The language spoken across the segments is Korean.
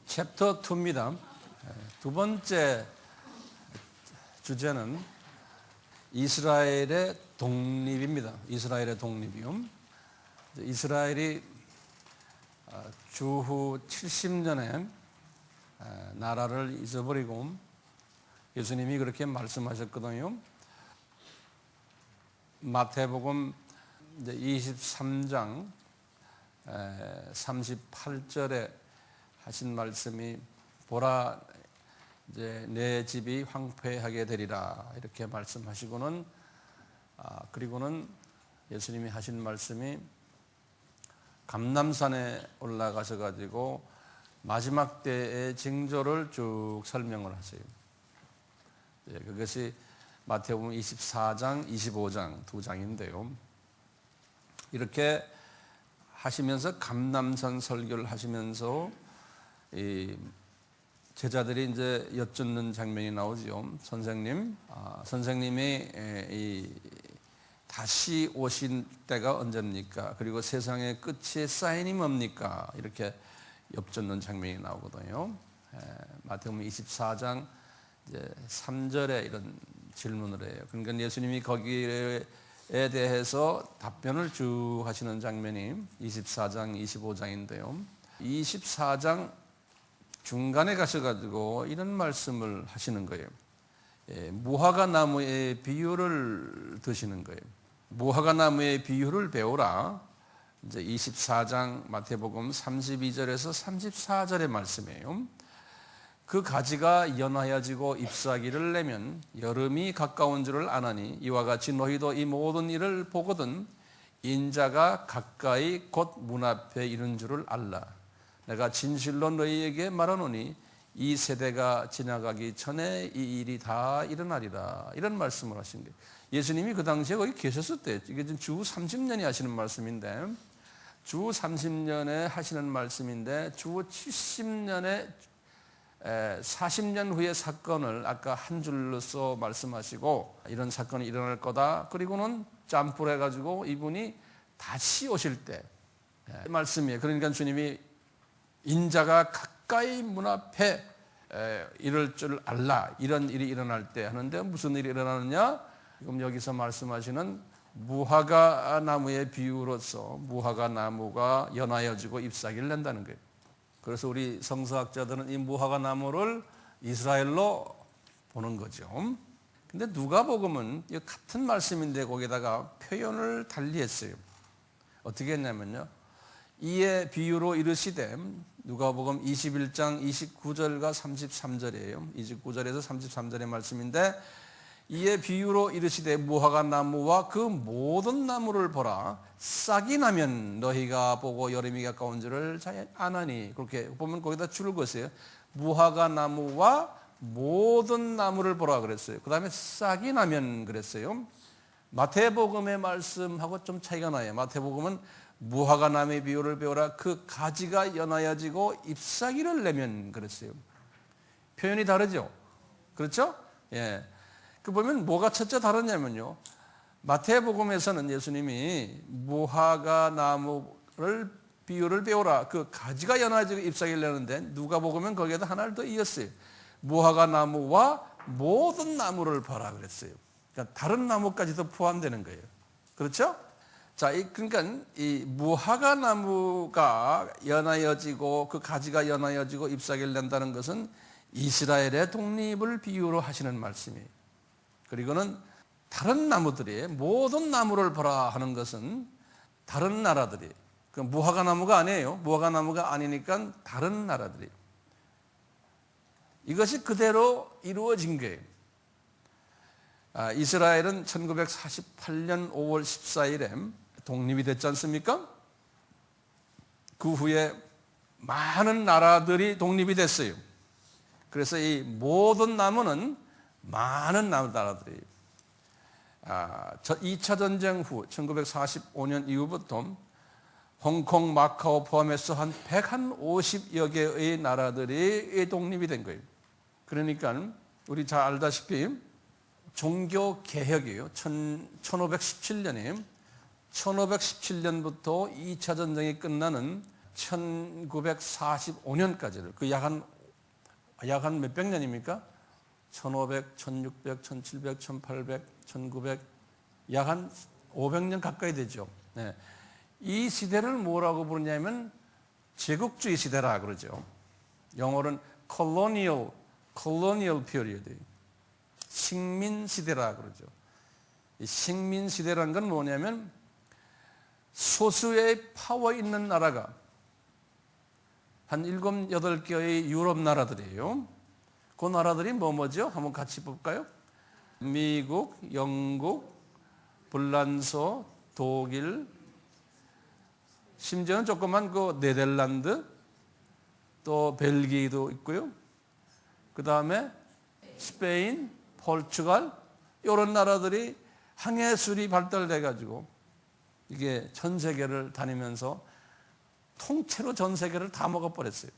챕터 2입니다. 두 번째 주제는 이스라엘의 독립입니다. 이스라엘의 독립이요. 이스라엘이 주후 70년에 나라를 잊어버리고 예수님이 그렇게 말씀하셨거든요. 마태복음 23장 38절에 하신 말씀이 보라 이제 내 집이 황폐하게 되리라 이렇게 말씀하시고는 그리고는 예수님이 하신 말씀이 감람산에 올라가셔 가지고 마지막 때의 징조를 쭉 설명을 하세요. 그것이 마태복음 24장, 25장 두 장인데요. 이렇게 하시면서 감람산 설교를 하시면서 이 제자들이 이제 여쭙는 장면이 나오죠. 선생님이 다시 오신 때가 언제입니까? 그리고 세상의 끝의 사인이 뭡니까? 이렇게 엽젓는 장면이 나오거든요. 마태복음 24장 이제 3절에 이런 질문을 해요. 그러니까 예수님이 거기에 대해서 답변을 쭉 하시는 장면이 24장, 25장인데요. 24장 중간에 가셔가지고 이런 말씀을 하시는 거예요. 무화과 나무의 비유를 드시는 거예요. 무화과 나무의 비유를 배우라. 이제 24장 마태복음 32절에서 34절의 말씀이에요. 그 가지가 연하여지고 잎사귀를 내면 여름이 가까운 줄을 아나니 이와 같이 너희도 이 모든 일을 보거든 인자가 가까이 곧 문 앞에 이른 줄을 알라. 내가 진실로 너희에게 말하노니 이 세대가 지나가기 전에 이 일이 다 일어나리라. 이런 말씀을 하신 거예요. 예수님이 그 당시에 거기 계셨을 때, 이게 지금 주 30년이 하시는 말씀인데, 주 30년에 하시는 말씀인데, 주 70년에 40년 후의 사건을 아까 한 줄로서 말씀하시고, 이런 사건이 일어날 거다. 그리고는 짬풀 해가지고 이분이 다시 오실 때 말씀이에요. 그러니까 주님이 인자가 가까이 문 앞에 이럴 줄 알라. 이런 일이 일어날 때 하는데 무슨 일이 일어나느냐? 지금 여기서 말씀하시는 무화과 나무의 비유로서 무화과 나무가 연하여지고 잎사귀를 낸다는 거예요. 그래서 우리 성서학자들은 이 무화과 나무를 이스라엘로 보는 거죠. 근데 누가복음은 같은 말씀인데 거기다가 표현을 달리했어요. 어떻게 했냐면요. 이에 비유로 이르시되 누가복음 21장 29절과 33절이에요. 29절에서 33절의 말씀인데 이에 비유로 이르시되 무화과 나무와 그 모든 나무를 보라. 싹이 나면 너희가 보고 여름이 가까운 줄을 잘 아나니. 그렇게 보면 거기다 줄을 그었어요. 무화과 나무와 모든 나무를 보라 그랬어요. 그 다음에 싹이 나면 그랬어요. 마태복음의 말씀하고 좀 차이가 나요. 마태복음은 무화과 나무의 비유를 배우라. 그 가지가 연하여지고 잎사귀를 내면 그랬어요. 표현이 다르죠. 그렇죠? 예. 그 보면 뭐가 첫째 다르냐면요. 마태복음에서는 예수님이 무화과 나무를 비유를 배우라. 그 가지가 연하여지고 잎사귀를 내는데 누가복음은 거기에다 하나를 더 이었어요. 무화과 나무와 모든 나무를 봐라 그랬어요. 그러니까 다른 나무까지도 포함되는 거예요. 그렇죠? 자, 그러니까 이 무화과 나무가 연하여지고 그 가지가 연하여지고 잎사귀를 낸다는 것은 이스라엘의 독립을 비유로 하시는 말씀이에요. 그리고는 다른 나무들이 모든 나무를 보라 하는 것은 다른 나라들이 그 무화과 나무가 아니에요. 무화과 나무가 아니니까 다른 나라들이 이것이 그대로 이루어진 거예요. 이스라엘은 1948년 5월 14일에 독립이 됐지 않습니까? 그 후에 많은 나라들이 독립이 됐어요. 그래서 이 모든 나무는 많은 나라들이 2차 전쟁 후 1945년 이후부터 홍콩, 마카오 포함해서 한 150여 개의 나라들이 독립이 된 거예요. 그러니까 우리 잘 알다시피 종교 개혁이에요. 1517년에 1517년부터 2차 전쟁이 끝나는 1945년까지를 그 약 한 몇백 년입니까? 1500, 1600, 1700, 1800, 1900 약 한 500년 가까이 되죠. 네. 이 시대를 뭐라고 부르냐면 제국주의 시대라 그러죠. 영어로는 colonial period, 식민 시대라 그러죠. 이 식민 시대라는 건 뭐냐면 소수의 파워 있는 나라가 한 7, 8개의 유럽 나라들이에요. 그 나라들이 뭐죠? 한번 같이 볼까요? 미국, 영국, 불란서, 독일, 심지어는 조그만 그 네덜란드, 또 벨기에도 있고요. 그 다음에 스페인, 포르투갈 이런 나라들이 항해술이 발달돼 가지고 이게 전 세계를 다니면서 통째로 전 세계를 다 먹어버렸어요.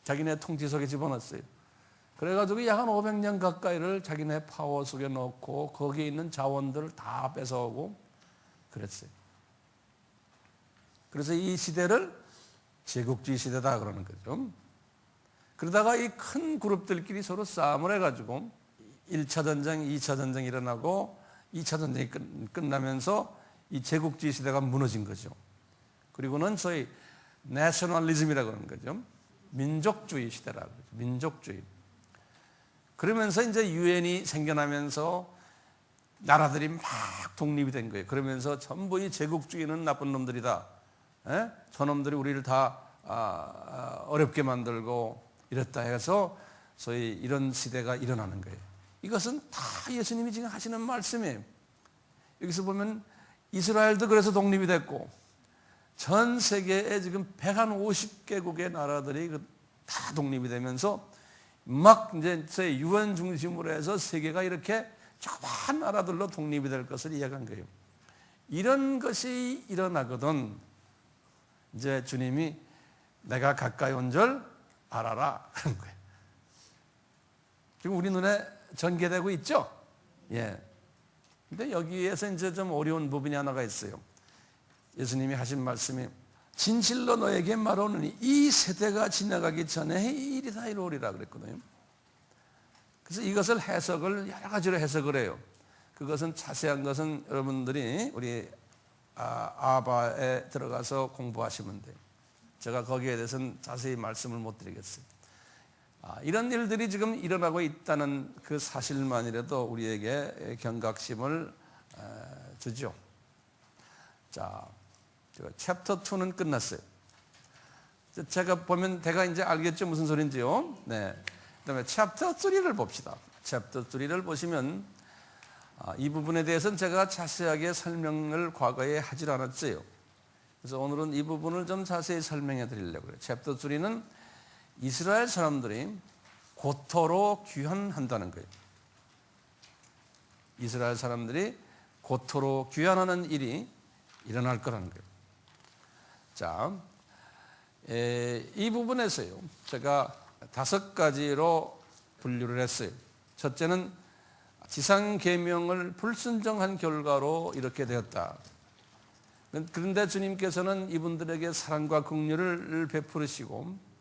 자기네 통치 속에 집어넣었어요. 그래가지고 약 한 500년 가까이를 자기네 파워 속에 넣고 거기에 있는 자원들을 다 뺏어오고 그랬어요. 그래서 이 시대를 제국주의 시대다 그러는 거죠. 그러다가 이 큰 그룹들끼리 서로 싸움을 해가지고 1차 전쟁, 2차 전쟁이 일어나고 2차 전쟁이 끝나면서 이 제국주의 시대가 무너진 거죠. 그리고는 소위 내셔널리즘이라고 하는 거죠. 민족주의 시대라고 하죠. 민족주의. 그러면서 이제 유엔이 생겨나면서 나라들이 막 독립이 된 거예요. 그러면서 전부 이 제국주의는 나쁜 놈들이다. 저놈들이 우리를 다 어렵게 만들고 이랬다 해서 소위 이런 시대가 일어나는 거예요. 이것은 다 예수님이 지금 하시는 말씀이에요. 여기서 보면 이스라엘도 그래서 독립이 됐고 전 세계에 지금 150개국의 나라들이 다 독립이 되면서 막 이제 유엔 중심으로 해서 세계가 이렇게 조그만 나라들로 독립이 될 것을 이야기한 거예요. 이런 것이 일어나거든 이제 주님이 내가 가까이 온 줄 알아라 그런 거예요. 지금 우리 눈에 전개되고 있죠? 예. 근데 여기에서 이제 좀 어려운 부분이 하나가 있어요. 예수님이 하신 말씀이 진실로 너에게 말하노니 이 세대가 지나가기 전에 이 일이 다 이루어리라 그랬거든요. 그래서 이것을 해석을 여러 가지로 해석을 해요. 그것은 자세한 것은 여러분들이 우리 아바에 들어가서 공부하시면 돼요. 제가 거기에 대해서는 자세히 말씀을 못 드리겠어요. 이런 일들이 지금 일어나고 있다는 그 사실만이라도 우리에게 경각심을 주죠. 자, 챕터 2는 끝났어요. 제가 보면 대가 이제 알겠죠? 무슨 소린지요? 네. 그 다음에 챕터 3를 봅시다. 챕터 3를 보시면 이 부분에 대해서는 제가 자세하게 설명을 과거에 하질 않았어요. 그래서 오늘은 이 부분을 좀 자세히 설명해 드리려고 해요. 챕터 3는 이스라엘 사람들이 고토로 귀환한다는 거예요. 이스라엘 사람들이 고토로 귀환하는 일이 일어날 거라는 거예요. 자, 이 부분에서요, 제가 5가지로 분류를 했어요. 첫째는 지상계명을 불순종한 결과로 이렇게 되었다. 그런데 주님께서는 이분들에게 사랑과 긍휼을 베푸시고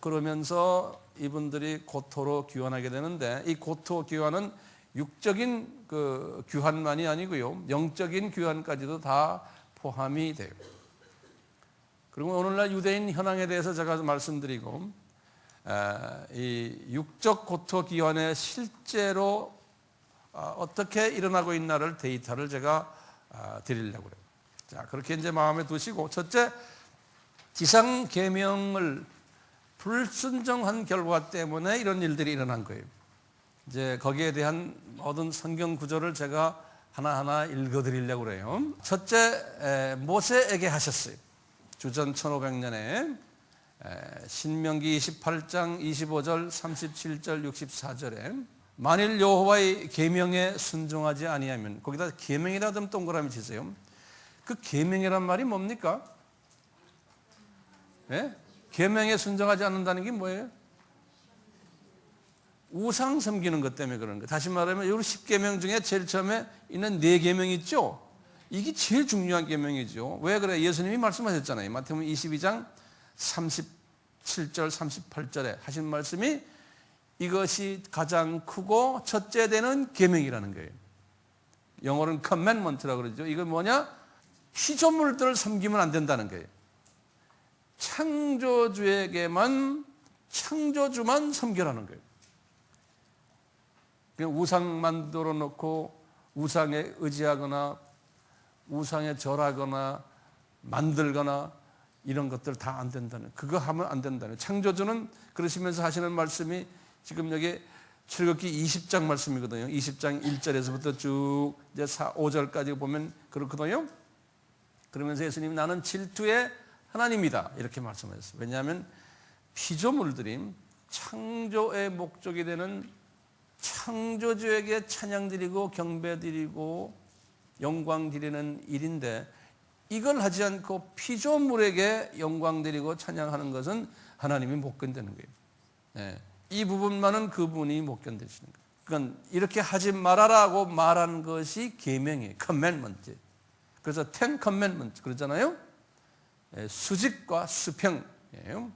그러면서 이분들이 고토로 귀환하게 되는데 이 고토 귀환은 육적인 그 귀환만이 아니고요, 영적인 귀환까지도 다 포함이 돼요. 그리고 오늘날 유대인 현황에 대해서 제가 말씀드리고 이 육적 고토 귀환에 실제로 어떻게 일어나고 있나를 데이터를 제가 드리려고 그래요. 자, 그렇게 이제 마음에 두시고, 첫째, 지상 계명을 불순종한 결과 때문에 이런 일들이 일어난 거예요. 이제 거기에 대한 모든 성경 구절을 제가 하나하나 읽어드리려고 그래요. 첫째, 모세에게 하셨어요. 주전 1500년에 신명기 28장 25절 37절 64절에 만일 여호와의 계명에 순종하지 아니하면, 거기다 계명이라 좀 동그라미 치세요. 그 계명이란 말이 뭡니까? 네? 계명에 순종하지 않는다는 게 뭐예요? 우상 섬기는 것 때문에 그런 거예요. 다시 말하면 이 10계명 중에 제일 처음에 있는 4계명이 있죠? 이게 제일 중요한 계명이죠. 왜 그래? 예수님이 말씀하셨잖아요. 마태복음 22장 37절 38절에 하신 말씀이 이것이 가장 크고 첫째 되는 계명이라는 거예요. 영어로는 commandment라고 그러죠. 이건 뭐냐? 피조물들을 섬기면 안 된다는 거예요. 창조주에게만, 창조주만 섬기라는 거예요. 그냥 우상 만들어 놓고 우상에 의지하거나 우상에 절하거나 만들거나 이런 것들 다 안 된다는, 그거 하면 안 된다는. 창조주는 그러시면서 하시는 말씀이 지금 여기 출애굽기 20장 말씀이거든요. 20장 1절에서부터 쭉 이제 5절까지 보면 그렇거든요. 그러면서 예수님이 나는 질투의 하나님이다 이렇게 말씀하셨어요. 왜냐하면 피조물들이 창조의 목적이 되는 창조주에게 찬양드리고 경배드리고 영광드리는 일인데, 이걸 하지 않고 피조물에게 영광드리고 찬양하는 것은 하나님이 못 견디는 거예요. 네. 이 부분만은 그분이 못 견디시는 거예요. 그러니까 이렇게 하지 말아라고 말한 것이 계명이에요. commandment. 그래서 ten commandment 그러잖아요. 수직과 수평이에요.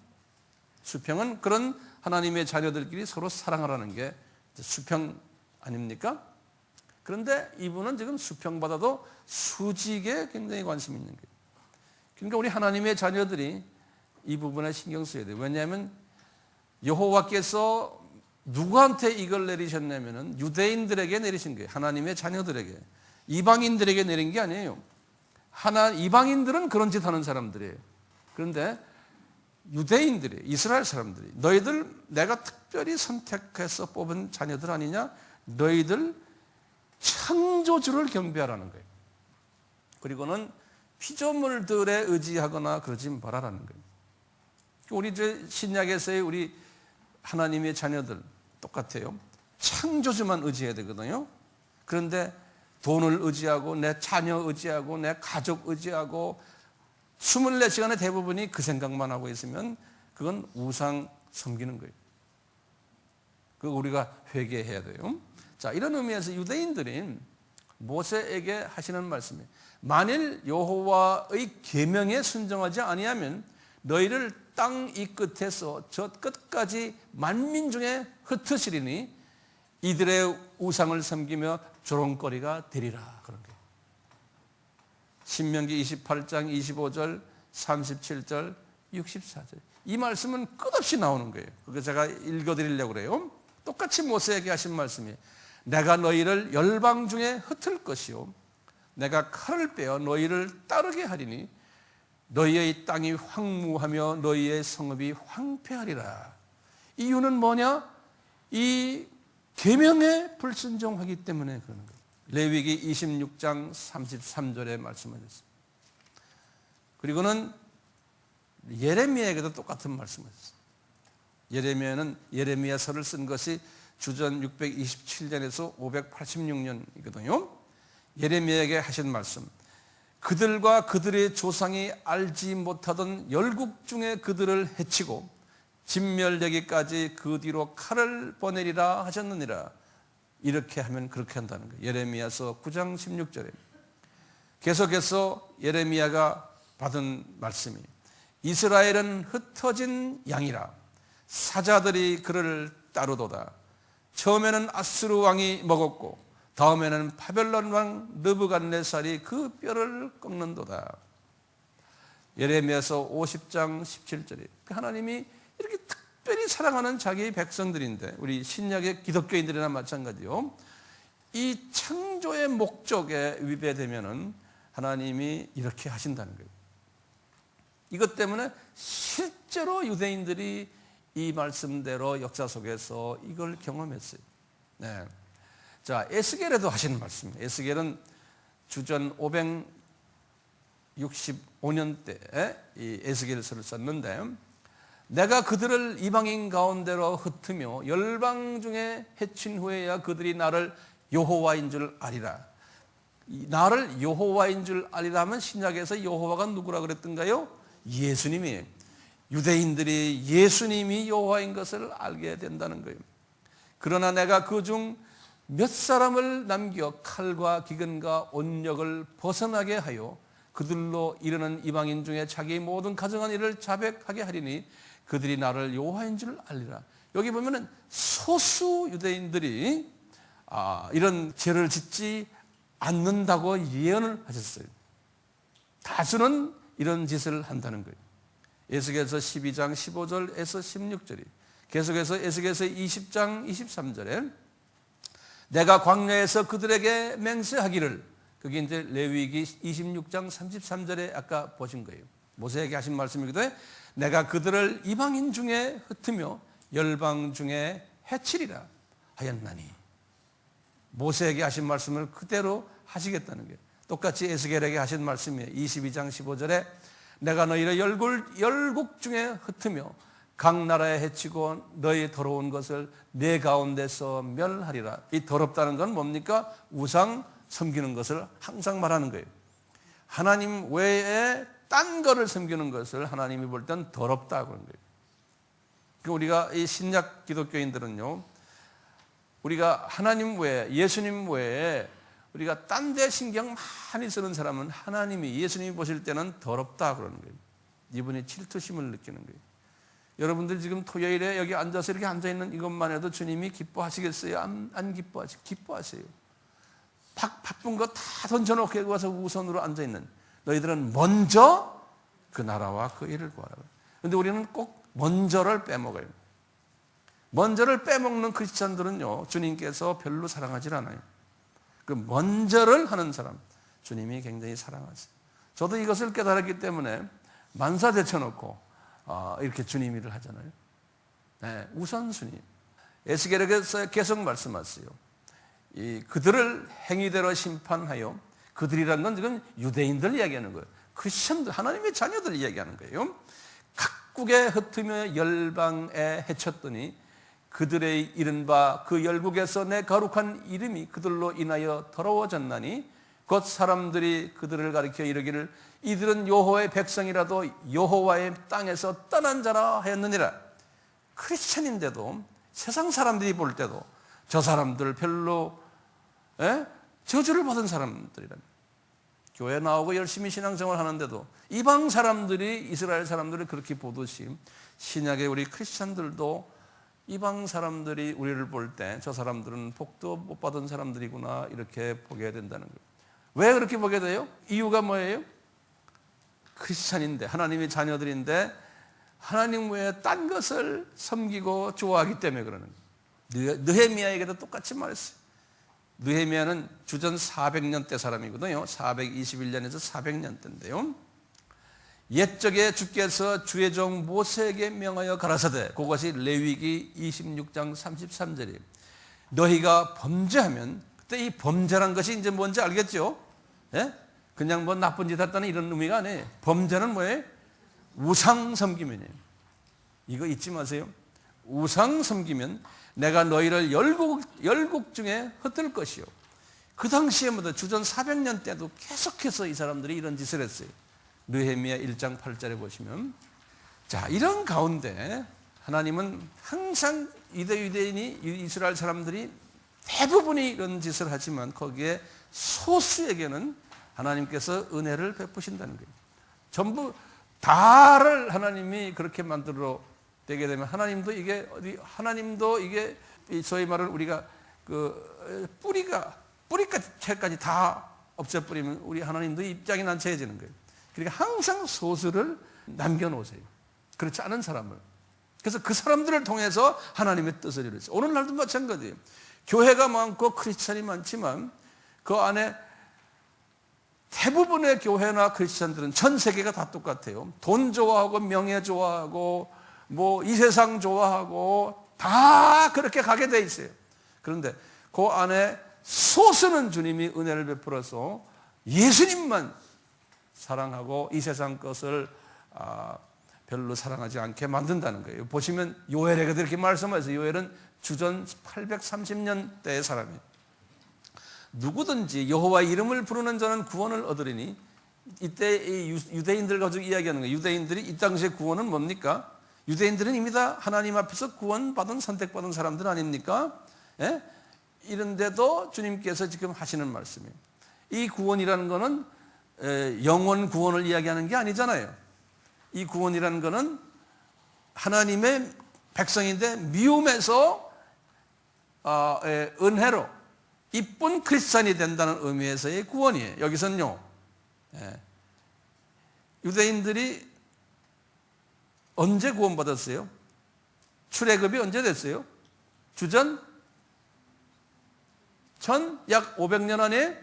수평은 그런 하나님의 자녀들끼리 서로 사랑하라는 게 수평 아닙니까? 그런데 이분은 지금 수평보다도 수직에 굉장히 관심이 있는 거예요. 그러니까 우리 하나님의 자녀들이 이 부분에 신경 써야 돼요. 왜냐하면 여호와께서 누구한테 이걸 내리셨냐면은 유대인들에게 내리신 거예요. 하나님의 자녀들에게. 이방인들에게 내린 게 아니에요. 이방인들은 그런 짓 하는 사람들이에요. 그런데 유대인들이, 이스라엘 사람들이, 너희들 내가 특별히 선택해서 뽑은 자녀들 아니냐? 너희들 창조주를 경배하라는 거예요. 그리고는 피조물들에 의지하거나 그러지 말아라는 거예요. 우리 신약에서의 우리 하나님의 자녀들 똑같아요. 창조주만 의지해야 되거든요. 그런데 돈을 의지하고 내 자녀 의지하고 내 가족 의지하고 24시간의 대부분이 그 생각만 하고 있으면 그건 우상 섬기는 거예요. 그거 우리가 회개해야 돼요. 자, 이런 의미에서 유대인들이 모세에게 하시는 말씀이에요. 만일 여호와의 계명에 순종하지 아니하면 너희를 땅 이 끝에서 저 끝까지 만민 중에 흩으시리니 이들의 우상을 섬기며 조롱거리가 되리라. 그런 거예요. 신명기 28장 25절 37절 64절 이 말씀은 끝없이 나오는 거예요. 그거 제가 읽어드리려고 그래요. 똑같이 모세에게 하신 말씀이 내가 너희를 열방 중에 흩을 것이요 내가 칼을 빼어 너희를 따르게 하리니 너희의 땅이 황무하며 너희의 성읍이 황폐하리라. 이유는 뭐냐? 이 계명에 불순종하기 때문에 그러는 거예요. 레위기 26장 33절에 말씀하셨습니다. 그리고는 예레미야에게도 똑같은 말씀하셨어요. 예레미야는 예레미야서를 쓴 것이 주전 627년에서 586년이거든요. 예레미야에게 하신 말씀, 그들과 그들의 조상이 알지 못하던 열국 중에 그들을 해치고 진멸되기까지 그 뒤로 칼을 보내리라 하셨느니라. 이렇게 하면 그렇게 한다는 거예요. 예레미야서 9장 16절에 계속해서 예레미야가 받은 말씀이 이스라엘은 흩어진 양이라 사자들이 그를 따르도다. 처음에는 아수르 왕이 먹었고 다음에는 바벨론 왕 느부갓네살이 그 뼈를 꺾는도다. 예레미야서 50장 17절에 하나님이 이렇게 특별히 사랑하는 자기의 백성들인데 우리 신약의 기독교인들이나 마찬가지요. 이 창조의 목적에 위배되면은 하나님이 이렇게 하신다는 거예요. 이것 때문에 실제로 유대인들이 이 말씀대로 역사 속에서 이걸 경험했어요. 네. 자, 에스겔에도 하신 말씀이에요. 에스겔은 주전 565년대에 이 에스겔서를 썼는데 내가 그들을 이방인 가운데로 흩으며 열방 중에 해친 후에야 그들이 나를 여호와인 줄 아리라. 나를 여호와인 줄 아리라 하면 신약에서 여호와가 누구라 그랬던가요? 예수님이에요. 유대인들이 예수님이 여호와인 것을 알게 된다는 거예요. 그러나 내가 그중 몇 사람을 남겨 칼과 기근과 온역을 벗어나게 하여 그들로 이르는 이방인 중에 자기 모든 가정한 일을 자백하게 하리니 그들이 나를 여호와인 줄 알리라. 여기 보면은 소수 유대인들이 이런 죄를 짓지 않는다고 예언을 하셨어요. 다수는 이런 짓을 한다는 거예요. 에스겔서 12장 15절에서 16절이, 계속해서 에스겔서 20장 23절에 내가 광야에서 그들에게 맹세하기를, 그게 이제 레위기 26장 33절에 아까 보신 거예요. 모세에게 하신 말씀이기도 해. 내가 그들을 이방인 중에 흩으며 열방 중에 해치리라 하였나니, 모세에게 하신 말씀을 그대로 하시겠다는 거예요. 똑같이 에스겔에게 하신 말씀이에요. 22장 15절에 내가 너희를 열국 중에 흩으며 각 나라에 해치고 너희 더러운 것을 내 가운데서 멸하리라. 이 더럽다는 건 뭡니까? 우상 섬기는 것을 항상 말하는 거예요. 하나님 외에 딴 거를 섬기는 것을 하나님이 볼 땐 더럽다 그런 거예요. 우리가 이 신약 기독교인들은요, 우리가 하나님 외에, 예수님 외에 우리가 딴 데 신경 많이 쓰는 사람은 하나님이, 예수님이 보실 때는 더럽다 그러는 거예요. 이분이 질투심을 느끼는 거예요. 여러분들 지금 토요일에 여기 앉아서 이렇게 앉아있는 이것만 해도 주님이 기뻐하시겠어요? 안 기뻐하세요? 바쁜 거 다 던져놓고 와서 우선으로 앉아있는 너희들은 먼저 그 나라와 그 일을 구하라. 그런데 우리는 꼭 먼저를 빼먹어요. 먼저를 빼먹는 크리스찬들은요, 주님께서 별로 사랑하지 않아요. 그 먼저를 하는 사람, 주님이 굉장히 사랑하세요. 저도 이것을 깨달았기 때문에 만사 제쳐놓고 이렇게 주님 일을 하잖아요. 네, 우선순위. 에스겔에게서 계속 말씀하세요. 그들을 행위대로 심판하여, 그들이란 건 지금 유대인들 이야기하는 거예요. 크리스천들, 하나님의 자녀들 이야기하는 거예요. 각국에 흩으며 열방에 해쳤더니 그들의 이른바 그 열국에서 내 거룩한 이름이 그들로 인하여 더러워졌나니 곧 사람들이 그들을 가리켜 이르기를 이들은 여호와의 백성이라도 여호와의 땅에서 떠난 자라 하였느니라. 크리스천인데도 세상 사람들이 볼 때도 저 사람들 별로 저주를 받은 사람들이란, 교회 나오고 열심히 신앙생활 하는데도 이방 사람들이 이스라엘 사람들을 그렇게 보듯이 신약의 우리 크리스천들도 이방 사람들이 우리를 볼 때 저 사람들은 복도 못 받은 사람들이구나 이렇게 보게 된다는 거예요. 왜 그렇게 보게 돼요? 이유가 뭐예요? 크리스천인데, 하나님의 자녀들인데 하나님 외에 딴 것을 섬기고 좋아하기 때문에 그러는 거예요. 느헤미야에게도 똑같이 말했어요. 느헤미야는 주전 400년 대 사람이거든요. 421년에서 400년 대인데요. 옛적에 주께서 주의 종 모세에게 명하여 가라사대, 그것이 레위기 26장 33절이에요. 너희가 범죄하면, 그때 이 범죄란 것이 이제 뭔지 알겠죠? 예? 그냥 뭐 나쁜 짓 했다는 이런 의미가 아니에요. 범죄는 뭐예요? 우상 섬기면이에요. 이거 잊지 마세요. 우상 섬기면 내가 너희를 열국 중에 흩을 것이요. 그 당시에 주전 400년 때도 계속해서 이 사람들이 이런 짓을 했어요. 느헤미야 1장 8절에 보시면, 자, 이런 가운데 하나님은 항상 유대인이, 이스라엘 사람들이 대부분이 이런 짓을 하지만 거기에 소수에게는 하나님께서 은혜를 베푸신다는 거예요. 전부 다를 하나님이 그렇게 만들어 되게 되면 하나님도 이게 소위 말을 우리가 그 뿌리까지 다 없애버리면 우리 하나님도 입장이 난처해지는 거예요. 그러니까 항상 소수를 남겨놓으세요. 그렇지 않은 사람을. 그래서 그 사람들을 통해서 하나님의 뜻을 이루어요. 오늘날도 마찬가지예요. 교회가 많고 크리스찬이 많지만 그 안에 대부분의 교회나 크리스찬들은 전 세계가 다 똑같아요. 돈 좋아하고 명예 좋아하고 뭐 이 세상 좋아하고 다 그렇게 가게 돼 있어요. 그런데 그 안에 소수는 주님이 은혜를 베풀어서 예수님만 사랑하고 이 세상 것을 별로 사랑하지 않게 만든다는 거예요. 보시면 요엘에게도 이렇게 말씀하세요. 요엘은 주전 830년대의 사람이에요. 누구든지 여호와의 이름을 부르는 자는 구원을 얻으리니, 이때 이 유대인들 가지고 이야기하는 거예요. 유대인들이 이 당시의 구원은 뭡니까? 유대인들은 이미 다 하나님 앞에서 구원받은 선택받은 사람들 아닙니까? 예? 이런데도 주님께서 지금 하시는 말씀이에요. 이 구원이라는 것은 영원 구원을 이야기하는 게 아니잖아요. 이 구원이라는 것은 하나님의 백성인데 미움에서 은혜로 이쁜 크리스찬이 된다는 의미에서의 구원이에요. 여기서는요, 유대인들이 언제 구원받았어요? 출애굽이 언제 됐어요? 주전 약 500년 안에.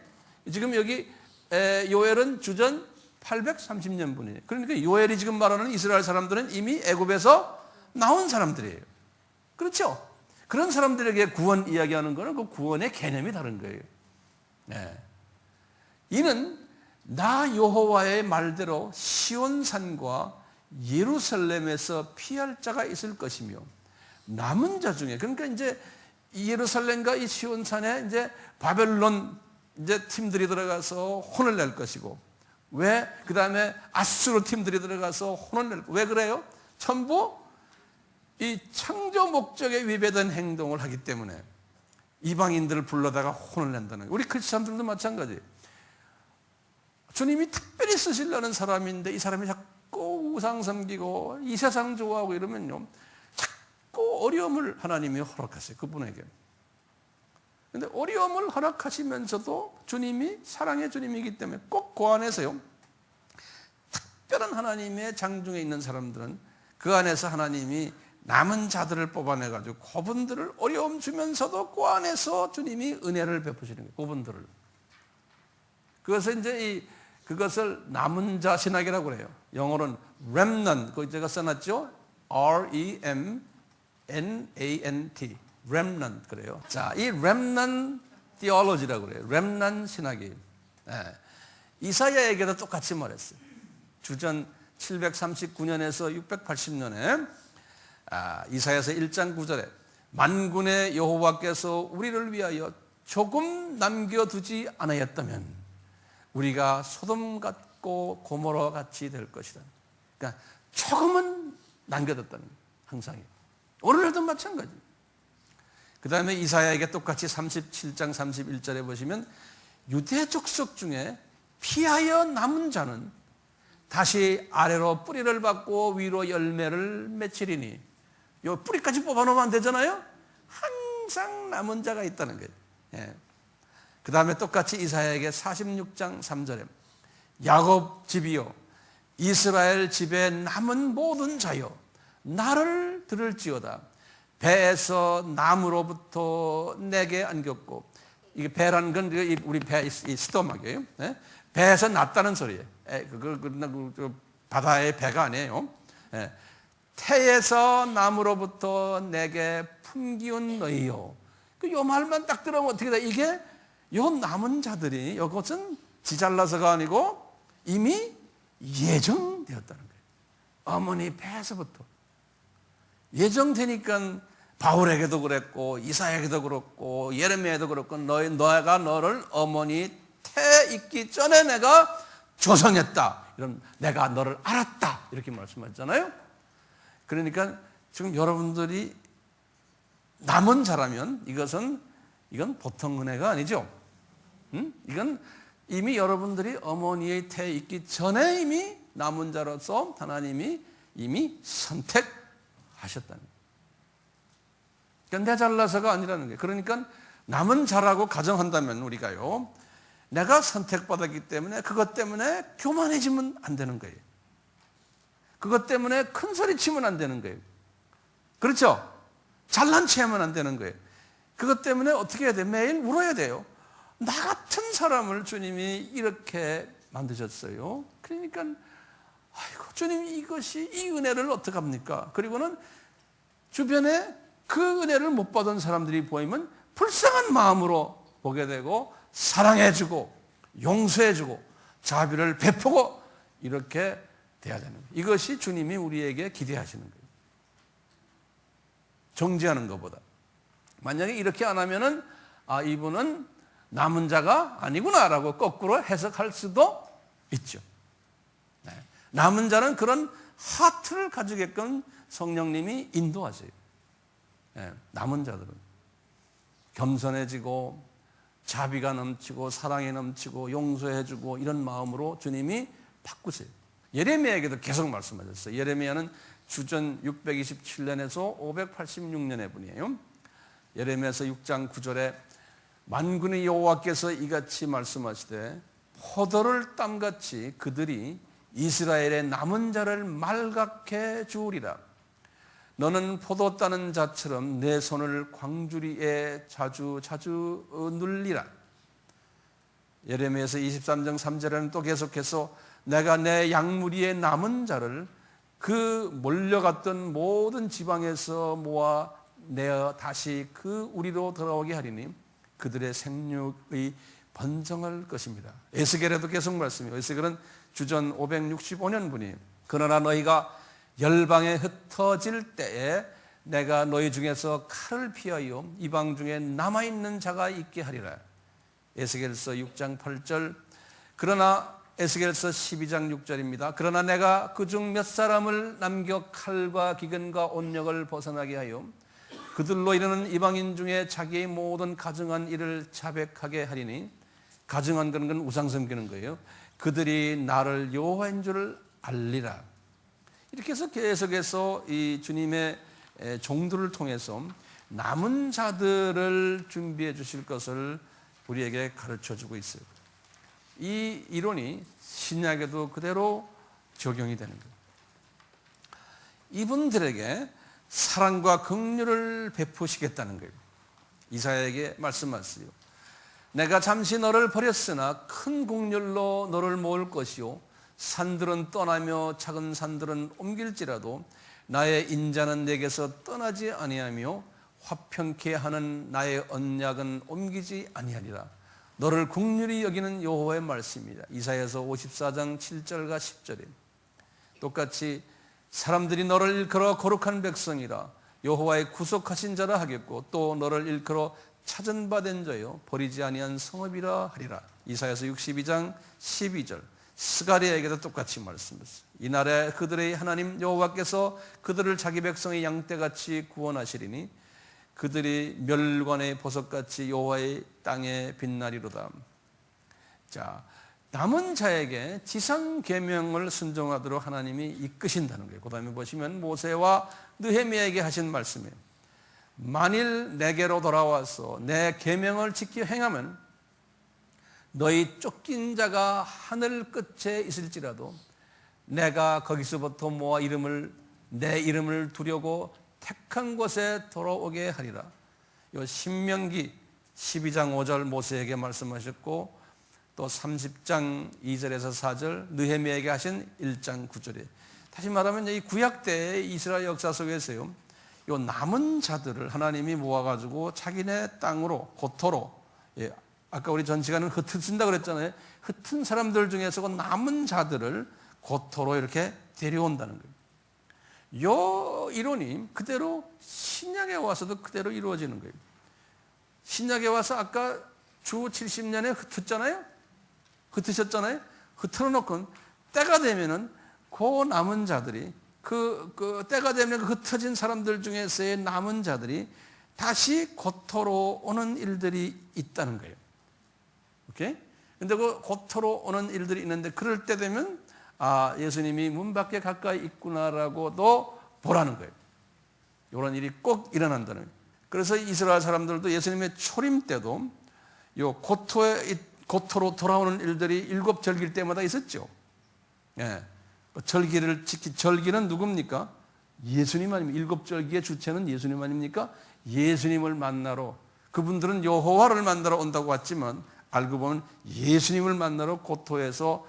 지금 여기 요엘은 주전 830년분이에요. 그러니까 요엘이 지금 말하는 이스라엘 사람들은 이미 애굽에서 나온 사람들이에요. 그렇죠? 그런 사람들에게 구원 이야기하는 것은 그 구원의 개념이 다른 거예요. 이는 나 여호와의 말대로 시온산과 예루살렘에서 피할 자가 있을 것이며 남은 자 중에, 그러니까 이제 예루살렘과 이 시온산에 이제 바벨론 이제 팀들이 들어가서 혼을 낼 것이고, 왜? 그 다음에 아수르 팀들이 들어가서 혼을 낼, 왜 그래요? 전부 이 창조 목적에 위배된 행동을 하기 때문에 이방인들을 불러다가 혼을 낸다는 거예요. 우리 크리스천들도 마찬가지예요. 주님이 특별히 쓰시려는 사람인데 이 사람이 자꾸 우상 섬기고 이 세상 좋아하고 이러면요, 자꾸 어려움을 하나님이 허락하세요, 그분에게. 근데 어려움을 허락하시면서도 주님이 사랑의 주님이기 때문에 꼭 그 안에서요, 특별한 하나님의 장중에 있는 사람들은 그 안에서 하나님이 남은 자들을 뽑아내가지고 그분들을 어려움 주면서도 그 안에서 주님이 은혜를 베푸시는 거예요. 그분들을. 그것을 이제 그것을 남은 자 신학이라고 그래요. 영어로는 remnant, 그 제가 써놨죠? R-E-M-N-A-N-T. remnant 그래요. 자, 이 remnant theology라고 그래요. remnant 신학이. 이사야에게도 똑같이 말했어요. 주전 739년에서 680년에 이사야서 1장 9절에 만군의 여호와께서 우리를 위하여 조금 남겨두지 않았다면 우리가 소돔 같고 고모라 같이 될 것이다. 그러니까 조금은 남겨뒀다는 거예요. 항상. 오늘날도 마찬가지. 그 다음에 이사야에게 똑같이 37장 31절에 보시면 유대 족속 중에 피하여 남은 자는 다시 아래로 뿌리를 받고 위로 열매를 맺히리니, 요 뿌리까지 뽑아놓으면 안 되잖아요. 항상 남은 자가 있다는 거예요. 그 다음에 똑같이 이사야에게 46장 3절에 야곱 집이요 이스라엘 집에 남은 모든 자여 나를 들을지어다. 배에서 나무로부터 내게 안겼고, 이게 배라는 건 우리 배 이 스토막이에요. 배에서 났다는 소리예요. 바다의 배가 아니에요. 태에서 나무로부터 내게 품기운 너희요. 요 말만 딱 들으면 어떻게 돼? 이게 요 남은 자들이 이것은 지잘나서가 아니고 이미 예정되었다는 거예요. 어머니 배에서부터 예정되니까 바울에게도 그랬고 이사야에게도 그렇고 예레미야에도 그렇고 너가 너를 어머니 태에 있기 전에 내가 조성했다. 이런 내가 너를 알았다. 이렇게 말씀하셨잖아요. 그러니까 지금 여러분들이 남은 자라면 이건 보통 은혜가 아니죠. 이건 이미 여러분들이 어머니의 태에 있기 전에 이미 남은 자로서 하나님이 이미 선택하셨다는 거예요. 그러니까 내 잘나서가 아니라는 거예요. 그러니까 남은 자라고 가정한다면 우리가요, 내가 선택받았기 때문에 그것 때문에 교만해지면 안 되는 거예요. 그것 때문에 큰 소리 치면 안 되는 거예요. 그렇죠? 잘난 체하면 안 되는 거예요. 그것 때문에 어떻게 해야 돼요? 매일 울어야 돼요. 나 같은 사람을 주님이 이렇게 만드셨어요. 그러니까 아이고 주님 이것이 이 은혜를 어떻게 합니까? 그리고는 주변에 그 은혜를 못 받은 사람들이 보이면 불쌍한 마음으로 보게 되고 사랑해주고 용서해주고 자비를 베푸고 이렇게 돼야 되는 거예요. 이것이 주님이 우리에게 기대하시는 거예요. 정죄하는 것보다. 만약에 이렇게 안 하면은 이분은 남은 자가 아니구나라고 거꾸로 해석할 수도 있죠. 남은 자는 그런 하트를 가지게끔 성령님이 인도하세요. 남은 자들은. 겸손해지고 자비가 넘치고 사랑이 넘치고 용서해주고 이런 마음으로 주님이 바꾸세요. 예레미야에게도 계속 말씀하셨어요. 예레미야는 주전 627년에서 586년의 분이에요. 예레미야서 6장 9절에 만군의 여호와께서 이같이 말씀하시되 포도를 땀같이 그들이 이스라엘의 남은 자를 말갛게 주우리라. 너는 포도 따는 자처럼 내 손을 광주리에 자주 눌리라. 예레미야서 23장 3절에는 또 계속해서 내가 내 양무리의 남은 자를 그 몰려갔던 모든 지방에서 모아 내어 다시 그 우리로 돌아오게 하리니 그들의 생육의 번성할 것입니다. 에스겔에도 계속 말씀해요. 에스겔은 주전 565년 분이에요. 그러나 너희가 열방에 흩어질 때에 내가 너희 중에서 칼을 피하여 이방 중에 남아있는 자가 있게 하리라. 에스겔서 6장 8절. 그러나 에스겔서 12장 6절입니다. 그러나 내가 그중 몇 사람을 남겨 칼과 기근과 온역을 벗어나게 하여 그들로 이르는 이방인 중에 자기의 모든 가증한 일을 자백하게 하리니, 가증한 그런 건 우상 섬기는 거예요. 그들이 나를 여호와인 줄 알리라. 이렇게 해서 계속해서 이 주님의 종들을 통해서 남은 자들을 준비해 주실 것을 우리에게 가르쳐 주고 있어요. 이 이론이 신약에도 그대로 적용이 되는 거예요. 이분들에게 사랑과 긍휼을 베푸시겠다는 거예요. 이사야에게 말씀하세요. 내가 잠시 너를 버렸으나 큰 긍휼로 너를 모을 것이요 산들은 떠나며 작은 산들은 옮길지라도 나의 인자는 내게서 떠나지 아니하며 화평케 하는 나의 언약은 옮기지 아니하리라. 너를 긍휼히 여기는 여호와의 말씀이다. 이사야서 54장 7절과 10절에 똑같이 사람들이 너를 일컬어 거룩한 백성이라 여호와의 구속하신 자라 하겠고 또 너를 일컬어 찾은 바 된 자요 버리지 아니한 성읍이라 하리라. 이사야서 62장 12절. 스가랴에게도 똑같이 말씀했어요. 이날에 그들의 하나님 여호와께서 그들을 자기 백성의 양떼같이 구원하시리니 그들이 멸관의 보석같이 여호와의 땅에 빛나리로다. 자, 남은 자에게 지상 계명을 순종하도록 하나님이 이끄신다는 거예요. 그 다음에 보시면 모세와 느헤미야에게 하신 말씀이에요. 만일 내게로 돌아와서 내 계명을 지켜 행하면 너희 쫓긴 자가 하늘 끝에 있을지라도 내가 거기서부터 모아 내 이름을 두려고 택한 곳에 돌아오게 하리라. 요 신명기 12장 5절 모세에게 말씀하셨고 또 30장 2절에서 4절 느헤미야에게 하신 1장 9절에 다시 말하면 이 구약 때의 이스라엘 역사 속에서요 요 남은 자들을 하나님이 모아가지고 자기네 땅으로 고토로 아까 우리 전 시간은 흩어진다 그랬잖아요. 흩은 사람들 중에서 그 남은 자들을 고토로 이렇게 데려온다는 거예요. 이 이론이 그대로 신약에 와서도 그대로 이루어지는 거예요. 신약에 와서 아까 주 70년에 흩으셨잖아요. 흩어놓고 때가 되면은 그 남은 자들이 그 때가 되면 그 흩어진 사람들 중에서의 남은 자들이 다시 고토로 오는 일들이 있다는 거예요. 오케이? 근데 그 고토로 오는 일들이 있는데 그럴 때 되면 예수님이 문 밖에 가까이 있구나라고도 보라는 거예요. 이런 일이 꼭 일어난다는 거예요. 그래서 이스라엘 사람들도 예수님의 초림 때도 요 고토로 돌아오는 일들이 7절기 때마다 있었죠. 예. 절기는 누굽니까? 예수님 아닙니까? 7절기의 주체는 예수님 아닙니까? 예수님을 만나러 그분들은 여호와를 만나러 온다고 왔지만 알고 보면 예수님을 만나러 고토에서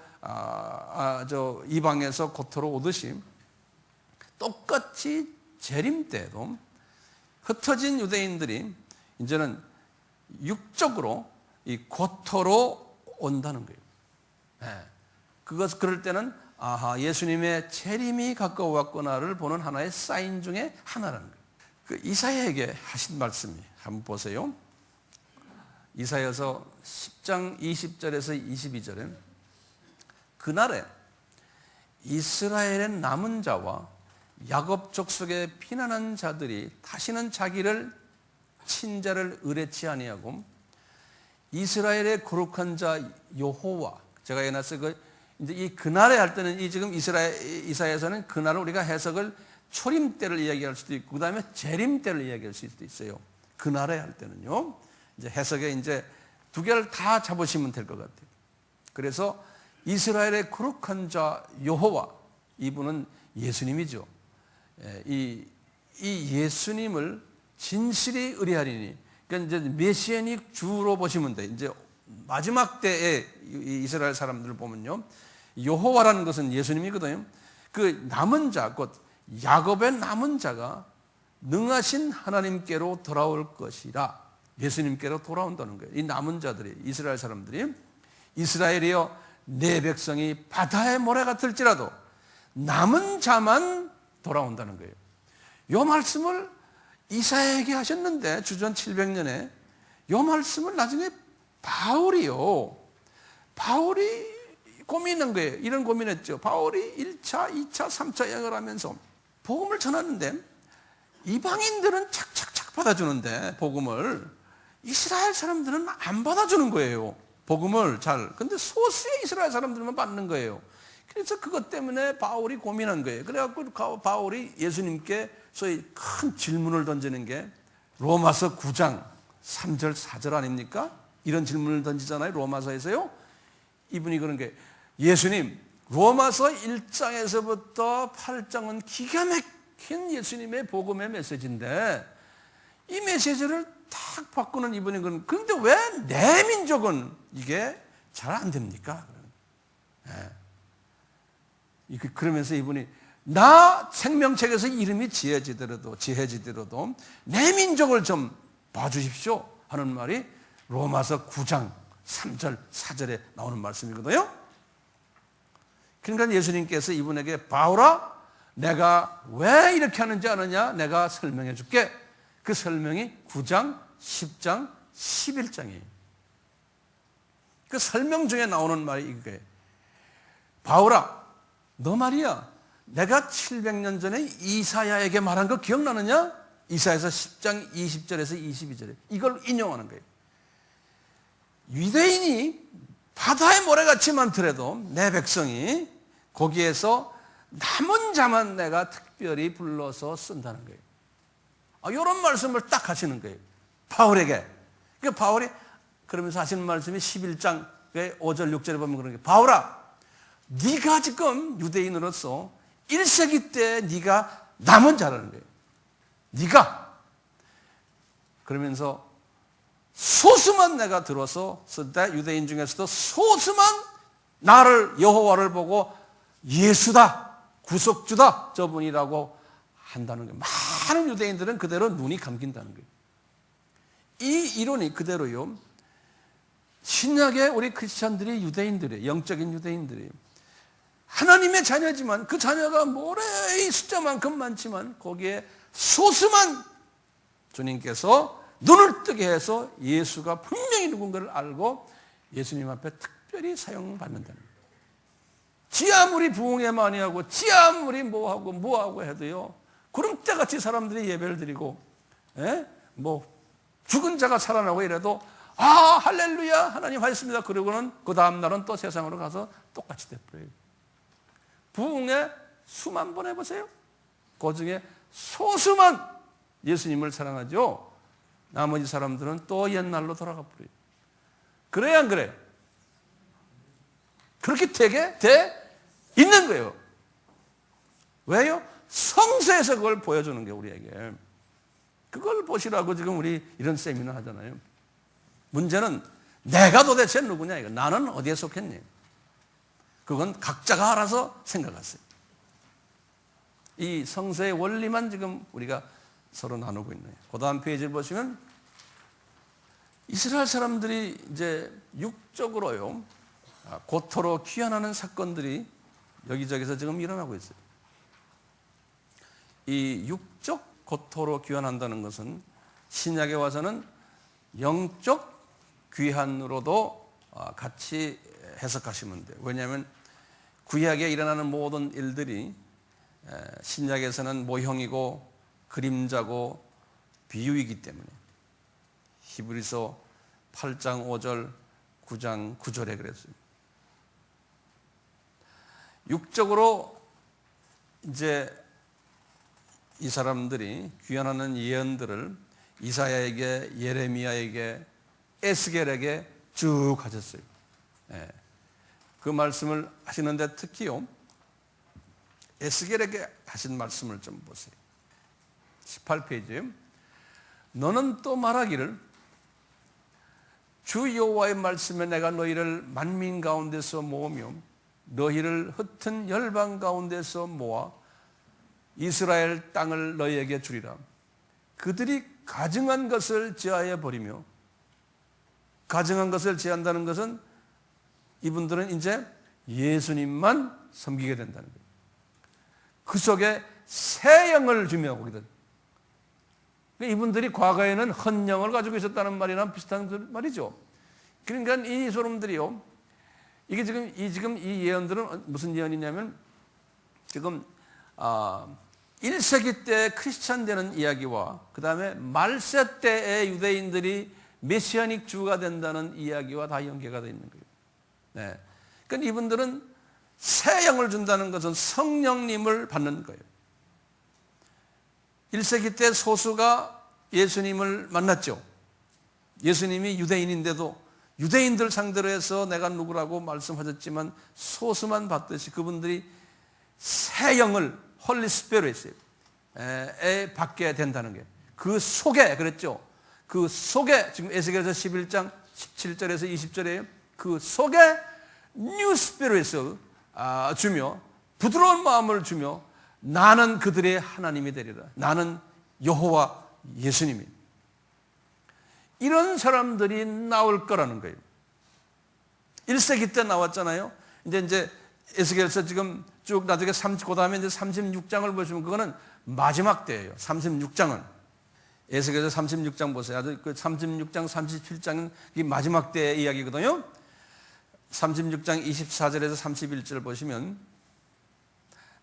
이방에서 고토로 오듯이 똑같이 재림 때도 흩어진 유대인들이 이제는 육적으로 이 고토로 온다는 거예요. 네. 그럴 때는 예수님의 재림이 가까워 왔구나를 보는 하나의 사인 중에 하나라는 거예요. 그 이사야에게 하신 말씀이 한번 보세요. 이사야서 10장 20절에서 22절에 그날에 이스라엘의 남은 자와 야곱 족속의 피난한 자들이 다시는 자기를 친자를 의뢰치 아니하고 이스라엘의 거룩한 자 여호와. 제가 해놨어요. 이제 이 그날에 할 때는 이 지금 이사야에서는 그날을 우리가 해석을 초림 때를 이야기할 수도 있고, 그 다음에 재림 때를 이야기할 수도 있어요. 그날에 할 때는요. 이제 해석에 이제 두 개를 다 잡으시면 될 것 같아요. 그래서 이스라엘의 거룩한 자 여호와, 이분은 예수님이죠. 이 예수님을 진실이 의뢰하리니, 그러니까 이제 메시아닉 주로 보시면 돼. 이제 마지막 때에 이스라엘 사람들을 보면요, 여호와라는 것은 예수님이거든요. 그 남은 자, 곧 야곱의 남은 자가 능하신 하나님께로 돌아올 것이라. 예수님께로 돌아온다는 거예요. 이 남은 자들이, 이스라엘 사람들이, 이스라엘이여 내 백성이 바다의 모래 같을지라도 남은 자만 돌아온다는 거예요. 이 말씀을 이사야에게 하셨는데, 주전 700년에 이 말씀을 나중에 바울이 고민한 거예요. 이런 고민했죠. 바울이 1차, 2차, 3차 여행을 하면서 복음을 전하는데 이방인들은 착착착 받아주는데 복음을, 이스라엘 사람들은 안 받아주는 거예요. 복음을 잘. 근데 소수의 이스라엘 사람들만 받는 거예요. 그래서 그것 때문에 바울이 고민한 거예요. 그래갖고 바울이 예수님께 소위 큰 질문을 던지는 게 로마서 9장 3절 4절 아닙니까? 이런 질문을 던지잖아요. 로마서에서요. 이분이 그런 게, 예수님, 로마서 1장에서부터 8장은 기가 막힌 예수님의 복음의 메시지인데 이 메시지를 탁 바꾸는 이분이 그런데 왜 내 민족은 이게 잘 안 됩니까? 그러면서 이분이, 나 생명책에서 이름이 지혜지더라도 내 민족을 좀 봐주십시오 하는 말이 로마서 9장 3절 4절에 나오는 말씀이거든요. 그러니까 예수님께서 이분에게, 바울아, 내가 왜 이렇게 하는지 아느냐? 내가 설명해 줄게. 그 설명이 9장, 10장, 11장이에요. 그 설명 중에 나오는 말이 이거예요. 바울아, 너 말이야, 내가 700년 전에 이사야에게 말한 거 기억나느냐? 이사야서 10장 20절에서 22절에 이걸 인용하는 거예요. 유대인이 바다의 모래같이 많더라도 내 백성이 거기에서 남은 자만 내가 특별히 불러서 쓴다는 거예요. 이런 말씀을 딱 하시는 거예요, 바울에게. 그러니까 바울이 그러면서 하시는 말씀이 11장 5절 6절에 보면 그런 게, 바울아, 네가 지금 유대인으로서 1세기 때 네가 남은 자라는 거예요. 네가. 그러면서 소수만 내가 들어서 쓸 때, 유대인 중에서도 소수만 나를, 여호와를 보고 예수다, 구속주다, 저분이라고 한다는 거예요. 많은 유대인들은 그대로 눈이 감긴다는 거예요. 이 이론이 그대로요, 신약의 우리 크리스찬들이 유대인들이에요. 영적인 유대인들이에요. 하나님의 자녀지만 그 자녀가 모래의 숫자만큼 많지만 거기에 소수만 주님께서 눈을 뜨게 해서 예수가 분명히 누군가를 알고 예수님 앞에 특별히 사용받는다는 거예요. 지 아무리 부흥회 많이 하고 지 아무리 뭐하고 해도요, 구름대같이 사람들이 예배를 드리고 죽은 자가 살아나고 이래도 할렐루야 하나님 하셨습니다. 그러고는 그 다음 날은 또 세상으로 가서 똑같이 돼버려요. 부흥회 수만 번 해보세요. 그 중에 소수만 예수님을 사랑하죠. 나머지 사람들은 또 옛날로 돌아가 버려요. 그래야 안 그래요? 그렇게 되게 돼 있는 거예요. 왜요? 성서에서 그걸 보여주는 게 우리에게. 그걸 보시라고 지금 우리 이런 세미나 하잖아요. 문제는 내가 도대체 누구냐 이거. 나는 어디에 속했니? 그건 각자가 알아서 생각하세요. 이 성서의 원리만 지금 우리가 서로 나누고 있네요. 그 다음 페이지를 보시면 이스라엘 사람들이 이제 육적으로요, 고토로 귀환하는 사건들이 여기저기서 지금 일어나고 있어요. 이 육적 고토로 귀환한다는 것은 신약에 와서는 영적 귀환으로도 같이 해석하시면 돼요. 왜냐하면 구약에 일어나는 모든 일들이 신약에서는 모형이고 그림자고 비유이기 때문에 히브리서 8장 5절, 9장 9절에 그랬어요. 육적으로 이제 이 사람들이 귀환하는 예언들을 이사야에게, 예레미야에게, 에스겔에게 쭉 하셨어요. 그 말씀을 하시는데 특히요, 에스겔에게 하신 말씀을 좀 보세요. 18페이지에 너는 또 말하기를 주 여호와의 말씀에 내가 너희를 만민 가운데서 모으며 너희를 흩은 열방 가운데서 모아 이스라엘 땅을 너희에게 주리라. 그들이 가증한 것을 제하여 버리며, 가증한 것을 제한다는 것은 이분들은 이제 예수님만 섬기게 된다는 거예요. 그 속에 새 영을 주며 거기들. 이분들이 과거에는 헌영을 가지고 있었다는 말이랑 비슷한 말이죠. 그러니까 이 사람들이요, 이게 지금 이 예언들은 무슨 예언이냐면, 지금 1세기 때 크리스찬 되는 이야기와 그 다음에 말세 때의 유대인들이 메시아닉 주가 된다는 이야기와 다 연계가 되어 있는 거예요. 네. 그러니까 이분들은 새 영을 준다는 것은 성령님을 받는 거예요. 1세기 때 소수가 예수님을 만났죠. 예수님이 유대인인데도 유대인들 상대로 해서 내가 누구라고 말씀하셨지만 소수만 받듯이 그분들이 새 영을 홀리 스피릿에 받게 된다는 게, 그 속에 그랬죠. 그 속에 지금 에스겔서 11장 17절에서 20절에 그 속에 뉴 스피릿을 주며 부드러운 마음을 주며 나는 그들의 하나님이 되리라. 나는 여호와 예수님이. 이런 사람들이 나올 거라는 거예요. 1세기 때 나왔잖아요. 이제 에스겔서 지금 쭉 나중에 그 다음에 이제 36장을 보시면 그거는 마지막 때예요. 36장은. 에스겔서 36장 보세요. 아주 그 36장, 37장은 이 마지막 때의 이야기거든요. 36장 24절에서 31절 보시면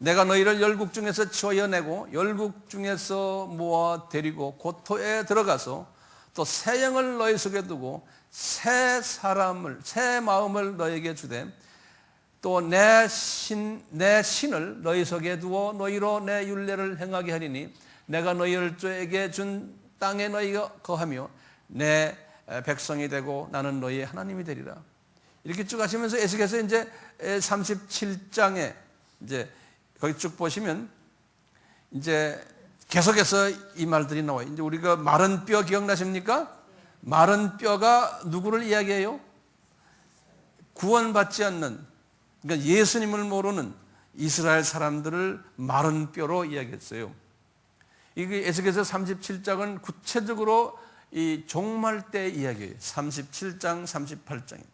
내가 너희를 열국 중에서 치어내고 열국 중에서 모아 데리고 고토에 들어가서 또 새 영을 너희 속에 두고 새 사람을, 새 마음을 너희에게 주되 또 내 신을 너희 속에 두어 너희로 내 율례를 행하게 하리니 내가 너희에게 준 땅에 너희가 거하며 내 백성이 되고 나는 너희의 하나님이 되리라. 이렇게 쭉 하시면서 에스겔서 이제 37장에 이제 거기 쭉 보시면 이제 계속해서 이 말들이 나와요. 이제 우리가 마른 뼈 기억나십니까? 마른 뼈가 누구를 이야기해요? 구원받지 않는, 그러니까 예수님을 모르는 이스라엘 사람들을 마른 뼈로 이야기했어요. 이게 에스겔서 37장은 구체적으로 이 종말 때 이야기예요. 37장, 38장입니다.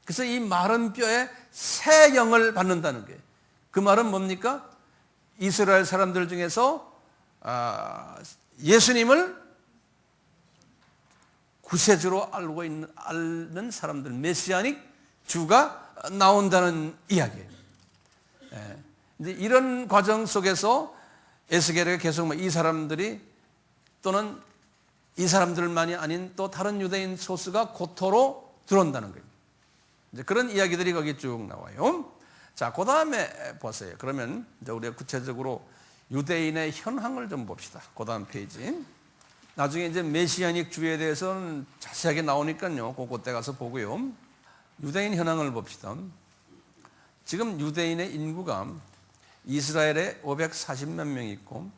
그래서 이 마른 뼈에 새 영을 받는다는 거예요. 그 말은 뭡니까? 이스라엘 사람들 중에서 예수님을 구세주로 아는 사람들, 메시아닉 주가 나온다는 이야기예요. 이제 이런 과정 속에서 에스겔에게 계속 이 사람들이 또는 이 사람들만이 아닌 또 다른 유대인 소수가 고토로 들어온다는 거예요. 이제 그런 이야기들이 거기 쭉 나와요. 자, 그 다음에 보세요. 그러면 이제 우리가 구체적으로 유대인의 현황을 좀 봅시다. 그 다음 페이지. 나중에 이제 메시아닉 주에 대해서는 자세하게 나오니까요. 그때 가서 보고요. 유대인 현황을 봅시다. 지금 유대인의 인구가 이스라엘에 540만 명이 있고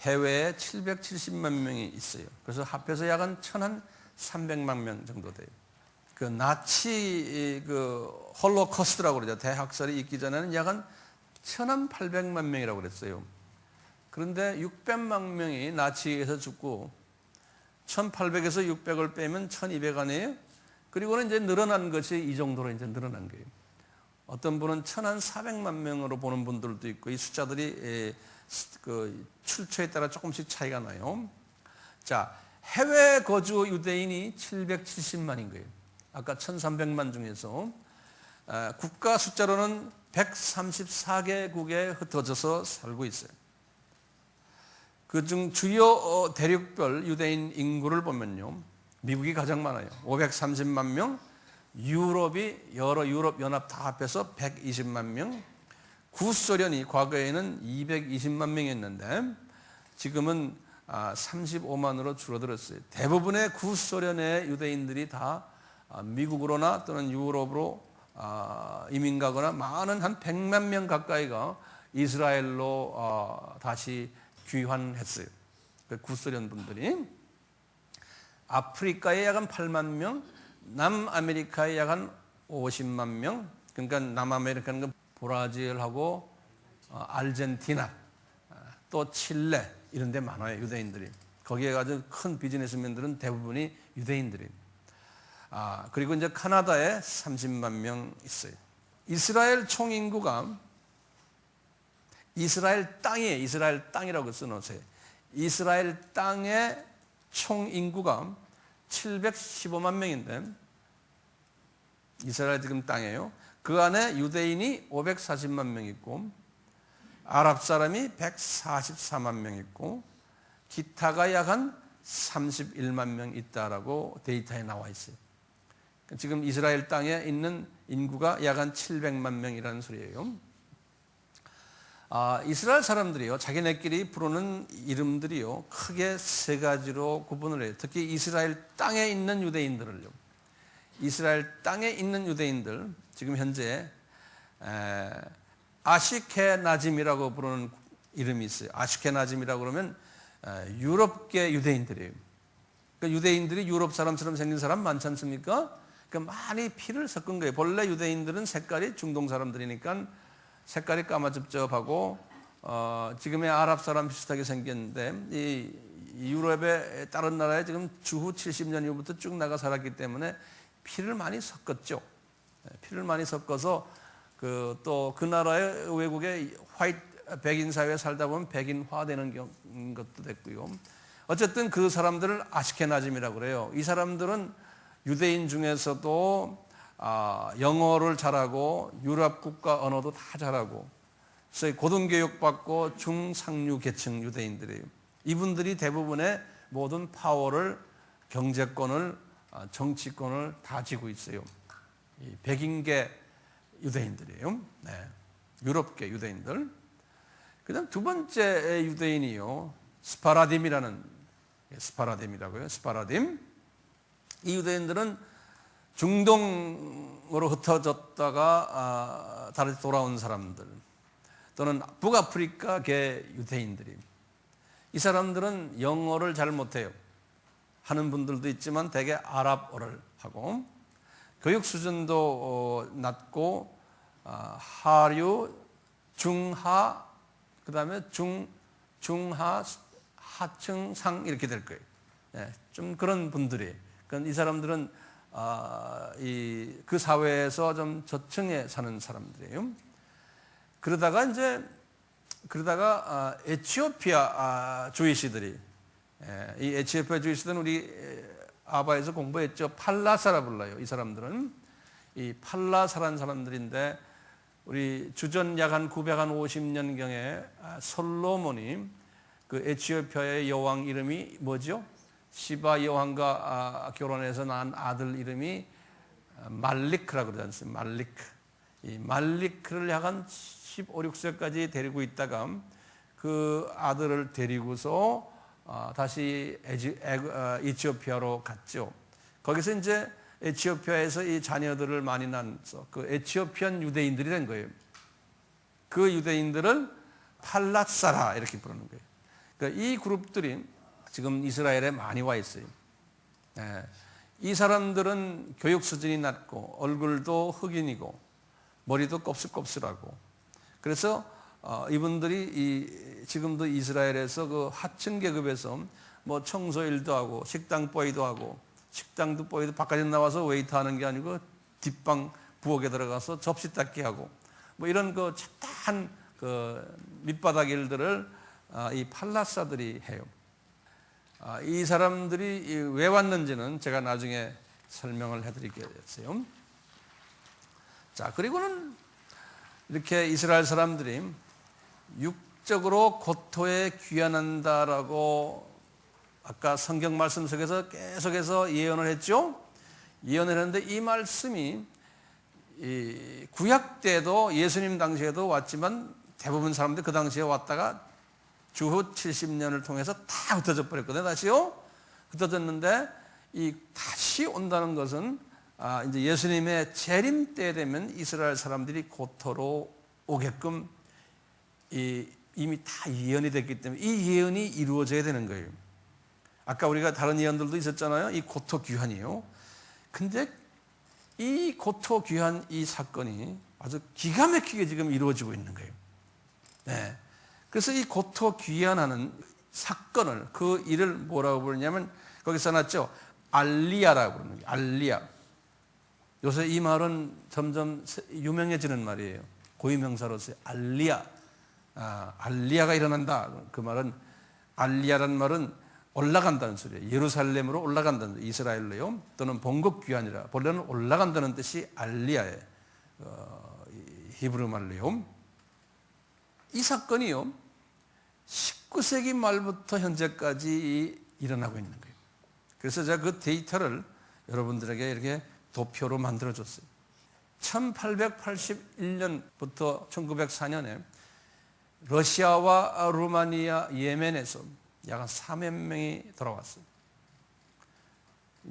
해외에 770만 명이 있어요. 그래서 합해서 약 한 1,300만 명 정도 돼요. 그 나치 홀로코스트라고 그러죠. 대학살이 있기 전에는 약 한 1,800만 명이라고 그랬어요. 그런데 600만 명이 나치에서 죽고 1,800에서 600을 빼면 1,200 아니에요? 그리고는 이제 늘어난 것이 이 정도로 이제 늘어난 거예요. 어떤 분은 1,400만 명으로 보는 분들도 있고 이 숫자들이 그 출처에 따라 조금씩 차이가 나요. 자, 해외 거주 유대인이 770만인 거예요. 아까 1,300만 중에서 국가 숫자로는 134개국에 흩어져서 살고 있어요. 그중 주요 대륙별 유대인 인구를 보면요, 미국이 가장 많아요. 530만 명, 유럽이 여러 유럽 연합 다 합해서 120만 명, 구소련이 과거에는 220만 명이었는데 지금은 35만으로 줄어들었어요. 대부분의 구소련의 유대인들이 다 미국으로나 또는 유럽으로 이민 가거나 많은 한 100만 명 가까이가 이스라엘로 다시 귀환했어요. 구소련 분들이. 아프리카에 약 한 8만 명, 남아메리카에 약 한 50만 명, 그러니까 남아메리카는 브라질하고 아르헨티나, 또 칠레 이런 데 많아요, 유대인들이. 거기에 아주 큰 비즈니스맨들은 대부분이 유대인들입니다. 그리고 이제 카나다에 30만 명 있어요. 이스라엘 총 인구가 이스라엘 땅이라고 써놓으세요. 이스라엘 땅의 총 인구가 715만 명인데, 이스라엘 지금 땅이에요. 그 안에 유대인이 540만 명 있고, 아랍 사람이 144만 명 있고, 기타가 약 한 31만 명 있다라고 데이터에 나와 있어요. 지금 이스라엘 땅에 있는 인구가 약 한 700만 명이라는 소리예요. 이스라엘 사람들이요, 자기네끼리 부르는 이름들이요, 크게 세 가지로 구분을 해요. 특히 이스라엘 땅에 있는 유대인들을요. 이스라엘 땅에 있는 유대인들, 지금 현재 아시케나짐이라고 부르는 이름이 있어요. 아시케나짐이라고 그러면 유럽계 유대인들이에요. 그러니까 유대인들이 유럽 사람처럼 생긴 사람 많지 않습니까? 그러니까 많이 피를 섞은 거예요. 본래 유대인들은 색깔이 중동 사람들이니까 색깔이 까마잡잡하고 지금의 아랍 사람 비슷하게 생겼는데, 이 유럽의 다른 나라에 지금 주후 70년 이후부터 쭉 나가 살았기 때문에 피를 많이 섞었죠. 피를 많이 섞어서 또 그 나라의 외국의 백인 사회에 살다 보면 백인화되는 것도 됐고요. 어쨌든 그 사람들을 아시케나즘이라고 그래요. 이 사람들은 유대인 중에서도 영어를 잘하고 유럽 국가 언어도 다 잘하고, 그래서 고등교육 받고 중상류 계층 유대인들이에요. 이분들이 대부분의 모든 파워를, 경제권을, 정치권을 다 쥐고 있어요. 이 백인계 유대인들이에요. 네. 유럽계 유대인들. 그다음 두 번째 유대인이요, 스파라딤이라고요. 스파라딤. 이 유대인들은 중동으로 흩어졌다가 다시 돌아온 사람들, 또는 북아프리카계 유대인들이. 이 사람들은 영어를 잘 못해요. 하는 분들도 있지만 대개 아랍어를 하고, 교육 수준도 낮고, 하류, 중하, 그 다음에 중하, 하층, 상 이렇게 될 거예요. 네, 좀 그런 분들이. 그러니까 이 사람들은 그 사회에서 좀 저층에 사는 사람들이에요. 그러다가 에티오피아 주이시들이, 이 에티오피아 주이시들은 우리 아바에서 공부했죠. 팔라사라 불러요. 이 사람들은 이 팔라사라는 사람들인데, 우리 주전 약 한 950년경에 솔로몬이 그 에티오피아의 여왕 이름이 뭐죠? 시바 여왕과 결혼해서 낳은 아들 이름이 말리크라고 그러지 않습니까? 말리크. 이 말리크를 약 한 15, 16세까지 데리고 있다가 그 아들을 데리고서 다시 에티오피아로 갔죠. 거기서 이제 에티오피아에서 이 자녀들을 많이 낳아서 그 에티오피안 유대인들이 된 거예요. 그 유대인들을 팔라사라 이렇게 부르는 거예요. 그러니까 이 그룹들이 지금 이스라엘에 많이 와 있어요. 이 사람들은 교육 수준이 낮고 얼굴도 흑인이고 머리도 곱슬곱슬하고, 그래서 이분들이 지금도 이스라엘에서 그 하층 계급에서 뭐 청소일도 하고 식당 보이도 하고, 식당도 보이도 바깥에 나와서 웨이터 하는 게 아니고 뒷방 부엌에 들어가서 접시 닦기 하고, 뭐 이런 그 잡다한 그 밑바닥 일들을 이 팔라사들이 해요. 이 사람들이 왜 왔는지는 제가 나중에 설명을 해드리겠어요. 자, 그리고는 이렇게 이스라엘 사람들이 영적으로 고토에 귀환한다라고 아까 성경 말씀 속에서 계속해서 예언을 했죠. 예언을 했는데 이 말씀이 이 구약 때도 예수님 당시에도 왔지만 대부분 사람들이 그 당시에 왔다가 주후 70년을 통해서 다 흩어져 버렸거든요. 다시요. 흩어졌는데 이 다시 온다는 것은 이제 예수님의 재림 때 되면 이스라엘 사람들이 고토로 오게끔 이미 다 예언이 됐기 때문에 이 예언이 이루어져야 되는 거예요. 아까 우리가 다른 예언들도 있었잖아요. 이 고토 귀환이요. 근데 이 고토 귀환 이 사건이 아주 기가 막히게 지금 이루어지고 있는 거예요. 네. 그래서 이 고토 귀환하는 사건을 그 일을 뭐라고 부르냐면 거기 써놨죠. 알리야라고 부르는 거예요. 알리야. 요새 이 말은 점점 유명해지는 말이에요. 고유명사로서 알리야. 알리야가 일어난다. 그 말은 알리야라는 말은 올라간다는 소리예요. 예루살렘으로 올라간다는 소리. 이스라엘로요. 또는 본국 귀환이라. 본래는 올라간다는 뜻이 알리야예요. 히브리 말로요. 이 사건이요. 19세기 말부터 현재까지 일어나고 있는 거예요. 그래서 제가 그 데이터를 여러분들에게 이렇게 도표로 만들어줬어요. 1881년부터 1904년에 러시아와 루마니아, 예멘에서 약 3만 명이 돌아왔어요.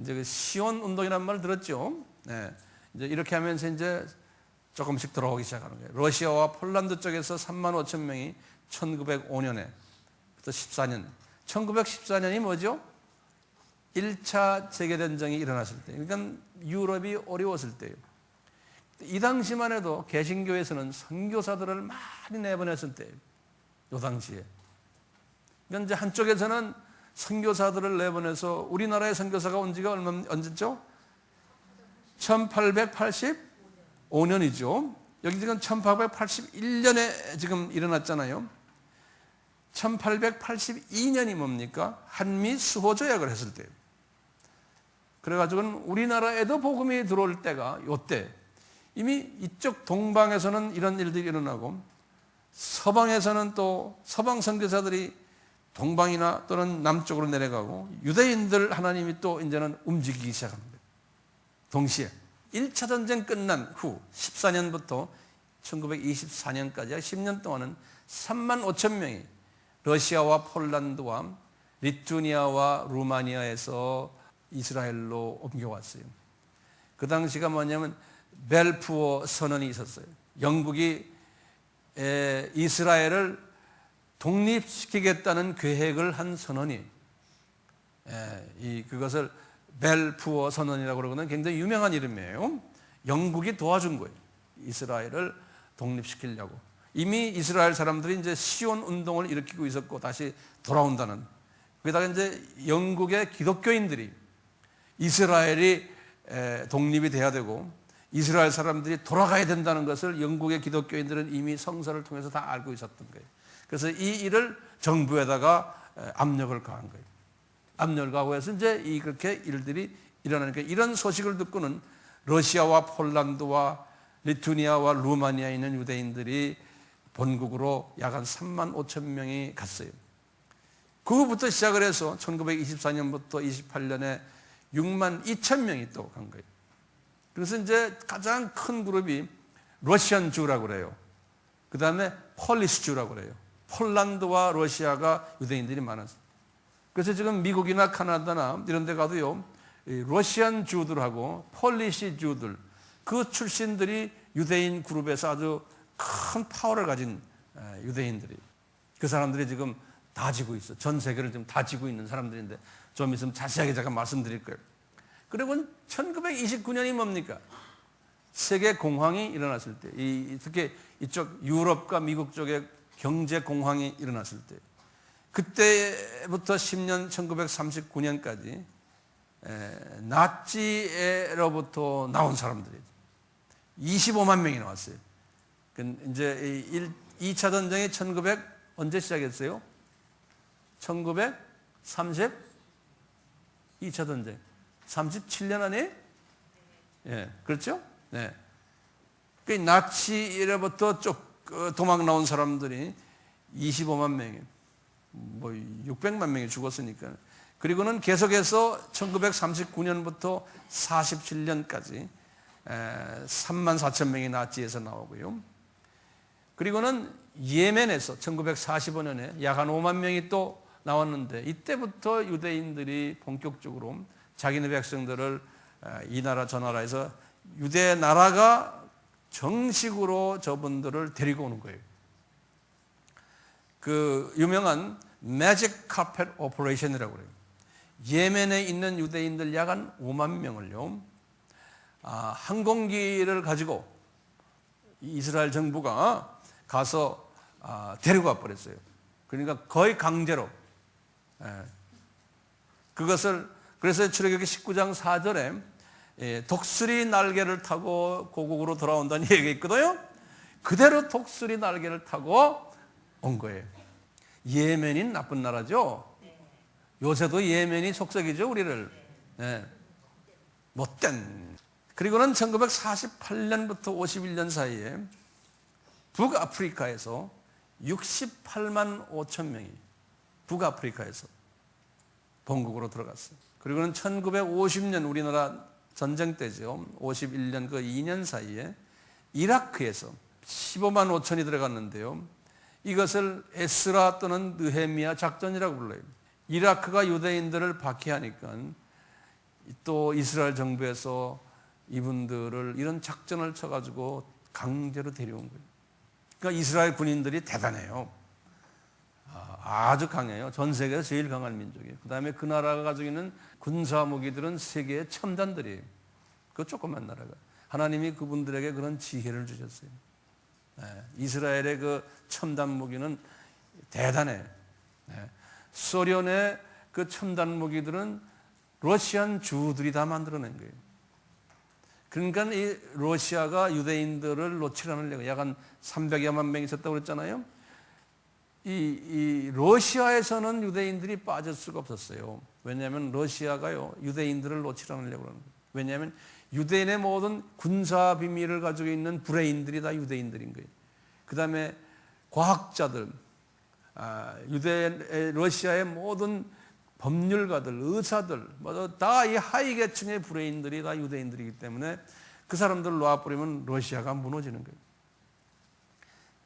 이제 그 시온 운동이라는 말 들었죠? 네. 이제 이렇게 하면서 이제 조금씩 돌아오기 시작하는 거예요. 러시아와 폴란드 쪽에서 3만 5천 명이 1905년에부터 14년. 1914년이 뭐죠? 1차 세계대전이 일어났을 때. 그러니까 유럽이 어려웠을 때예요. 이 당시만 해도 개신교에서는 선교사들을 많이 내보냈을 때예요. 이 당시에. 그러니까 이제 한쪽에서는 선교사들을 내보내서 우리나라의 선교사가 온 지가 언제죠? 1885년이죠. 여기 지금 1881년에 지금 일어났잖아요. 1882년이 뭡니까? 한미 수호 조약을 했을 때예요. 그래가지고는 우리나라에도 복음이 들어올 때가 요때. 이미 이쪽 동방에서는 이런 일들이 일어나고 서방에서는 또 서방 선교사들이 동방이나 또는 남쪽으로 내려가고 유대인들 하나님이 또 이제는 움직이기 시작합니다. 동시에 1차 전쟁 끝난 후 14년부터 1924년까지 10년 동안은 3만 5천 명이 러시아와 폴란드와 리투니아와 루마니아에서 이스라엘로 옮겨왔어요. 그 당시가 뭐냐면 벨푸어 선언이 있었어요. 영국이 이스라엘을 독립시키겠다는 계획을 한 선언이 그것을 벨푸어 선언이라고 그러거든요. 굉장히 유명한 이름이에요. 영국이 도와준 거예요. 이스라엘을 독립시키려고. 이미 이스라엘 사람들이 이제 시온 운동을 일으키고 있었고 다시 돌아온다는. 거기다가 이제 영국의 기독교인들이 이스라엘이 독립이 돼야 되고 이스라엘 사람들이 돌아가야 된다는 것을 영국의 기독교인들은 이미 성서를 통해서 다 알고 있었던 거예요. 그래서 이 일을 정부에다가 압력을 가한 거예요. 압력을 가하고 해서 이제 그렇게 일들이 일어나니까 이런 소식을 듣고는 러시아와 폴란드와 리투니아와 루마니아에 있는 유대인들이 본국으로 약 한 3만 5천 명이 갔어요. 그 후부터 시작을 해서 1924년부터 28년에 6만 2천 명이 또 간 거예요. 그래서 이제 가장 큰 그룹이 러시안 주라고 그래요. 그 다음에 폴리스 주라고 그래요. 폴란드와 러시아가 유대인들이 많았어요. 그래서 지금 미국이나 카나다나 이런 데 가도요, 러시안 주들하고 폴리시 주들, 그 출신들이 유대인 그룹에서 아주 큰 파워를 가진 유대인들이. 그 사람들이 지금 다 지고 있어. 전 세계를 지금 다 지고 있는 사람들인데 좀 있으면 자세하게 잠깐 말씀드릴 거예요. 그리고 1929년이 뭡니까? 세계 공황이 일어났을 때, 특히 이쪽 유럽과 미국 쪽에 경제 공황이 일어났을 때, 그때부터 10년 1939년까지 나치로부터 나온 사람들이 25만 명이 나왔어요. 이제 2차 전쟁이 언제 시작했어요? 1930 2차 전쟁 37년 안에 그렇죠? 그 나치로부터 도망 나온 사람들이 25만 명이, 뭐 600만 명이 죽었으니까. 그리고는 계속해서 1939년부터 47년까지 3만 4천 명이 나치에서 나오고요. 그리고는 예멘에서 1945년에 약 한 5만 명이 또 나왔는데, 이때부터 유대인들이 본격적으로 자기네 백성들을 이 나라 저 나라에서 유대 나라가 정식으로 저분들을 데리고 오는 거예요. 그 유명한 매직 카펫 오퍼레이션이라고 그래요. 예멘에 있는 유대인들 약 한 5만 명을요, 항공기를 가지고 이스라엘 정부가 가서 데리고 와 버렸어요. 그러니까 거의 강제로. 그것을, 그래서 출애굽기 19장 4절에 독수리 날개를 타고 고국으로 돌아온다는 얘기가 있거든요. 그대로 독수리 날개를 타고 온 거예요. 예멘이 나쁜 나라죠. 요새도 예멘이 속썩이죠, 우리를. 못된. 그리고는 1948년부터 51년 사이에 북아프리카에서 68만 5천 명이 북아프리카에서 본국으로 들어갔어요. 그리고는 1950년 우리나라 전쟁 때죠. 51년 그 2년 사이에 이라크에서 15만 5천이 들어갔는데요. 이것을 에스라 또는 느헤미야 작전이라고 불러요. 이라크가 유대인들을 박해하니까 또 이스라엘 정부에서 이분들을 이런 작전을 쳐가지고 강제로 데려온 거예요. 그러니까 이스라엘 군인들이 대단해요. 아주 강해요. 전 세계에서 제일 강한 민족이에요. 그 다음에 그 나라가 가지고 있는 군사 무기들은 세계의 첨단들이에요. 그 조그만 나라가. 하나님이 그분들에게 그런 지혜를 주셨어요. 이스라엘의 그 첨단 무기는 대단해. 소련의 그 첨단 무기들은 러시안 주들이 다 만들어낸 거예요. 그러니까 이 러시아가 유대인들을 놓지 않으려고 약 한 300여만 명이 있었다고 그랬잖아요. 이 러시아에서는 유대인들이 빠질 수가 없었어요. 왜냐하면 러시아가요, 유대인들을 놓지 않으려고 하는 거예요. 왜냐하면 유대인의 모든 군사 비밀을 가지고 있는 브레인들이 다 유대인들인 거예요. 그 다음에 과학자들, 러시아의 모든 법률가들, 의사들, 다 이 하위 계층의 브레인들이 다 유대인들이기 때문에 그 사람들을 놓아버리면 러시아가 무너지는 거예요.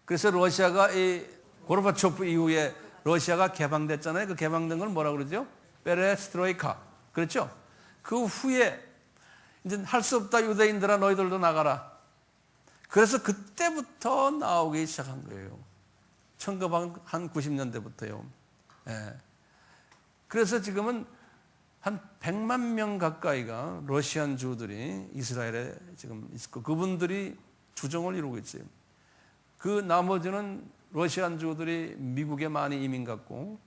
그래서 러시아가 이 고르바초프 이후에 러시아가 개방됐잖아요. 그 개방된 걸 뭐라고 그러죠? 페레스트로이카. 그렇죠? 그 후에 이제 할 수 없다, 유대인들아 너희들도 나가라. 그래서 그때부터 나오기 시작한 거예요. 1990년대부터요. 그래서 지금은 한 100만 명 가까이가 러시안 주들이 이스라엘에 지금 있고, 그분들이 주정을 이루고 있어요. 그 나머지는 러시안 주들이 미국에 많이 이민 갔고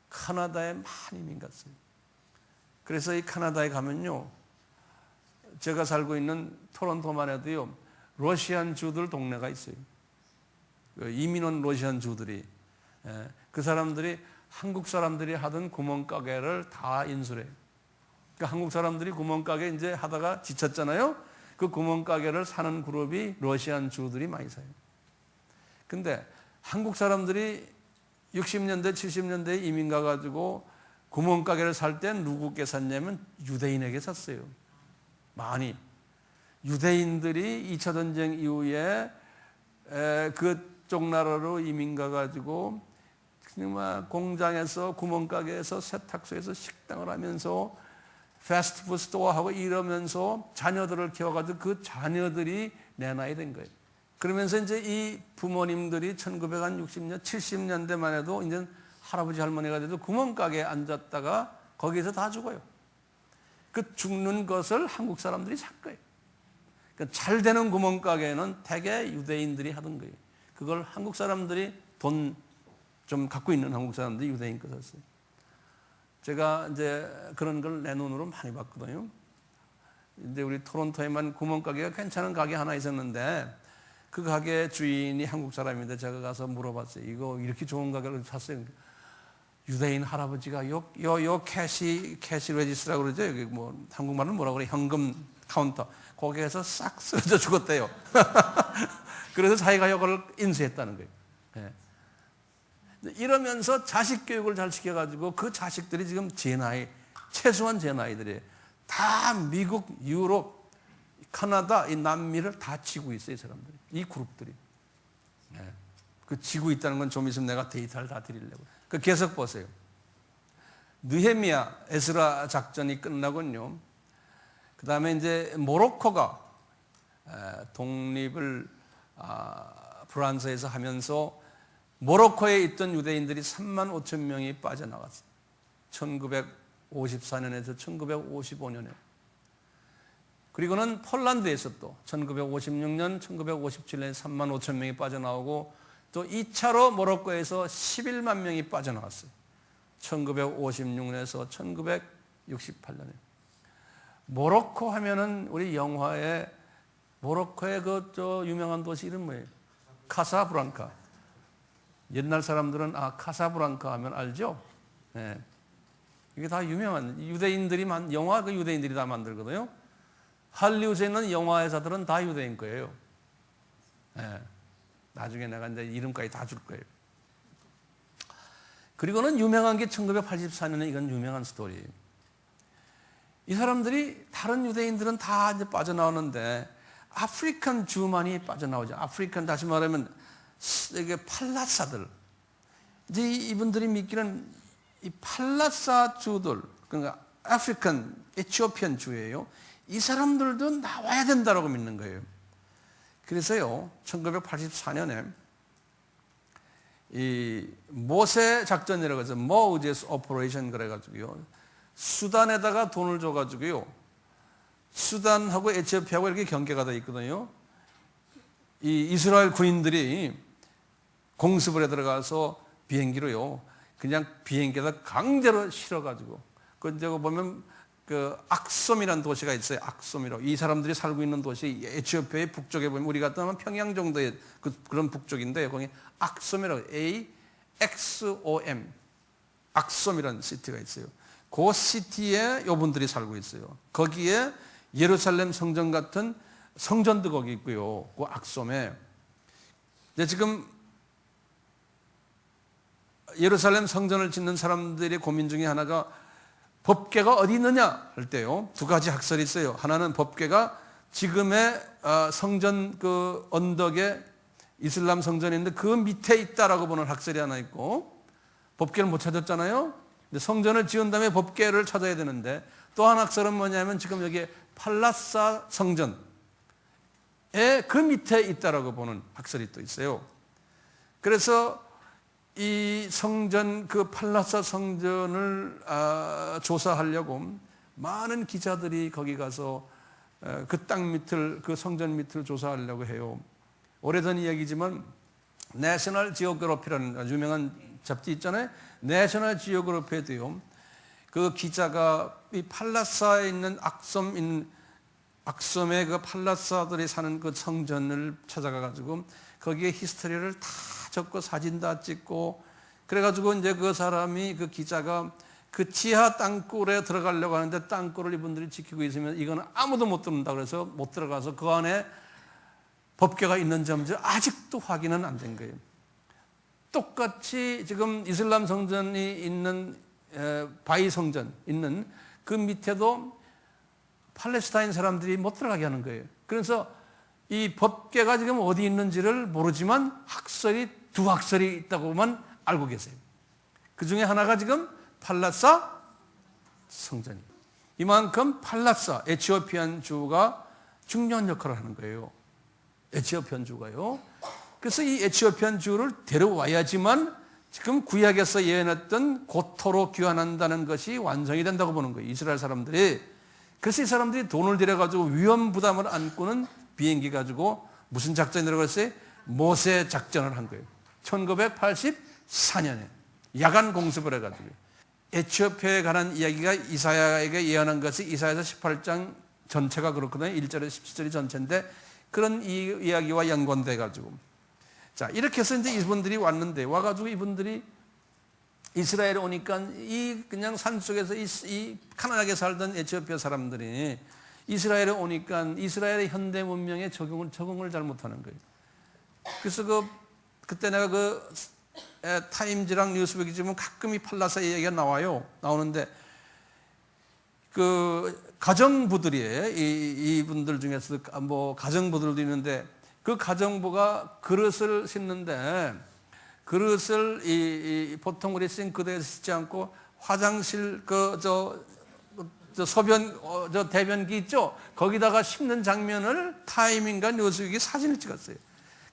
카나다에 많이 이민 갔어요. 그래서 이 카나다에 가면요, 제가 살고 있는 토론토만 해도요, 러시안 주들 동네가 있어요. 이민 온 러시안 주들이, 그 사람들이 한국 사람들이 하던 구멍가게를 다 인수해요. 그러니까 한국 사람들이 구멍가게 이제 하다가 지쳤잖아요. 그 구멍가게를 사는 그룹이 러시안 주들이 많이 사요. 근데 한국 사람들이 60년대, 70년대에 이민 가가지고 구멍가게를 살 때 누구께 샀냐면 유대인에게 샀어요. 많이. 유대인들이 2차 전쟁 이후에 그쪽 나라로 이민 가가지고 그냥 공장에서, 구멍가게에서, 세탁소에서 식당을 하면서 패스트푸드 스토어하고 이러면서 자녀들을 키워가지고 그 자녀들이 내 나이 된 거예요. 그러면서 이제 이 부모님들이 1960년, 70년대만 해도 이제 할아버지 할머니가 돼도 구멍가게에 앉았다가 거기서 다 죽어요. 그 죽는 것을 한국 사람들이 살 거예요. 그러니까 잘 되는 구멍가게는 대개 유대인들이 하던 거예요. 그걸 한국 사람들이 돈 좀 갖고 있는 한국 사람들이 유대인 거 샀어요. 제가 이제 그런 걸 내 눈으로 많이 봤거든요. 이제 우리 토론토에만 구멍가게가 괜찮은 가게 하나 있었는데 그 가게 주인이 한국 사람인데 제가 가서 물어봤어요. 이거 이렇게 좋은 가게를 샀어요. 유대인 할아버지가 요 캐시 레지스라고 그러죠. 여기 뭐 한국말은 뭐라고 그래? 현금 카운터. 거기에서 싹 쓰러져 죽었대요. 그래서 자기가 이걸 인수했다는 거예요. 네. 이러면서 자식 교육을 잘 시켜가지고 그 자식들이 지금 제 나이, 최소한 제 나이들이 다 미국, 유럽, 캐나다, 이 남미를 다 치고 있어요, 이 사람들이. 이 그룹들이. 네. 그 지고 있다는 건 좀 있으면 내가 데이터를 다 드리려고. 그 계속 보세요. 느헤미야, 에스라 작전이 끝나군요. 그 다음에 이제 모로코가 독립을 프랑스에서 하면서 모로코에 있던 유대인들이 3만 5천 명이 빠져나갔어요. 1954년에서 1955년에. 그리고는 폴란드에서 또 1956년, 1957년에 3만 5천 명이 빠져나오고 또 2차로 모로코에서 11만 명이 빠져나왔어요. 1956년에서 1968년에. 모로코 하면은 우리 영화에 모로코의 그 유명한 도시 이름 뭐예요? 카사브랑카. 옛날 사람들은 카사브랑카 하면 알죠? 네. 이게 다 유명한 유대인들이 영화 그 유대인들이 다 만들거든요. 할리우드에 있는 영화 회사들은 다 유대인 거예요. 네. 나중에 내가 이제 이름까지 다 줄 거예요. 그리고는 유명한 게 1984년에 이건 유명한 스토리예요. 이 사람들이 다른 유대인들은 다 이제 빠져나오는데 아프리칸 주만이 빠져나오죠. 아프리칸 다시 말하면 이게 팔라사들. 이제 이분들이 믿기는 이 팔라사 주들, 그러니까 아프리칸, 에티오피안 주예요. 이 사람들도 나와야 된다라고 믿는 거예요. 그래서요, 1984년에 이 모세 작전이라고 해서 모우제스 오퍼레이션 그래가지고요, 수단에다가 돈을 줘가지고요, 수단하고 에티오피아하고 이렇게 경계가 돼 있거든요. 이 이스라엘 군인들이 공습을 해 들어가서 비행기로요, 그냥 비행기에다 강제로 실어가지고, 근데 보면 그 악솜이라는 도시가 있어요. 악솜이라고. 이 사람들이 살고 있는 도시, 에티오피아의 북쪽에 보면 우리 같은 평양 정도의 그런 북쪽인데, 거기 악솜이라고, AXOM, 악솜이라는 시티가 있어요. 그 시티에 요분들이 살고 있어요. 거기에 예루살렘 성전 같은 성전도 거기 있고요. 그 악솜에. 지금 예루살렘 성전을 짓는 사람들의 고민 중에 하나가 법궤가 어디 있느냐 할 때요, 두 가지 학설이 있어요. 하나는 법궤가 지금의 성전 그 언덕에 이슬람 성전이 있는데 그 밑에 있다라고 보는 학설이 하나 있고, 법궤를 못 찾았잖아요. 근데 성전을 지은 다음에 법궤를 찾아야 되는데, 또 한 학설은 뭐냐면 지금 여기 팔라사 성전의 그 밑에 있다라고 보는 학설이 또 있어요. 그래서 이 성전, 그 팔라사 성전을 조사하려고 많은 기자들이 거기 가서 그 땅 밑을, 그 성전 밑을 조사하려고 해요. 오래전 이야기지만 내셔널 지오그래피라는 유명한 잡지 있잖아요. 내셔널 지오그래피에도요, 그 기자가 이 팔라사에 있는 악섬의 그 팔라사들이 사는 그 성전을 찾아가가지고 거기에 히스토리를 다 적고 사진 다 찍고, 그래가지고 이제 그 사람이, 그 기자가 그 지하 땅굴에 들어가려고 하는데 땅굴을 이분들이 지키고 있으면 이거는 아무도 못 들어온다 그래서 못 들어가서 그 안에 법궤가 있는지 없는지 아직도 확인은 안 된 거예요. 똑같이 지금 이슬람 성전이 있는 바이 성전 있는 그 밑에도 팔레스타인 사람들이 못 들어가게 하는 거예요. 그래서 이 법궤가 지금 어디 있는지를 모르지만 두 학설이 있다고만 알고 계세요. 그 중에 하나가 지금 팔라사 성전이에요. 이만큼 팔라사, 에티오피안 주가 중요한 역할을 하는 거예요. 에티오피안 주가요. 그래서 이 에티오피안 주를 데려와야지만 지금 구약에서 예언했던 고토로 귀환한다는 것이 완성이 된다고 보는 거예요. 이스라엘 사람들이. 그래서 이 사람들이 돈을 들여가지고 위험 부담을 안고는 비행기 가지고 무슨 작전이라고 했어요? 모세 작전을 한 거예요. 1984년에 야간 공습을 해가지고. 에티오피아에 관한 이야기가 이사야에게 예언한 것이 이사야서 18장 전체가 그렇거든요. 1절에서 17절이 전체인데 그런 이야기와 연관돼 가지고, 자, 이렇게 해서 이제 이분들이 왔는데, 와가지고 이분들이 이스라엘에 오니까 이 그냥 산속에서 이 가난하게 살던 에티오피아 사람들이 이스라엘에 오니까 이스라엘의 현대 문명에 적응을 잘 못하는 거예요. 그래서 그때 내가 타임즈랑 뉴스백이 지금 가끔 이 팔라사 얘기가 나오는데 그 가정부들이에요. 이분들 중에서 뭐 가정부들도 있는데 그 가정부가 그릇을 씻는데 그릇을 보통 우리 싱크대에 씻지 않고 화장실 소변 대변기 있죠? 거기다가 씹는 장면을 타임인가 뉴스웨ek이 사진을 찍었어요.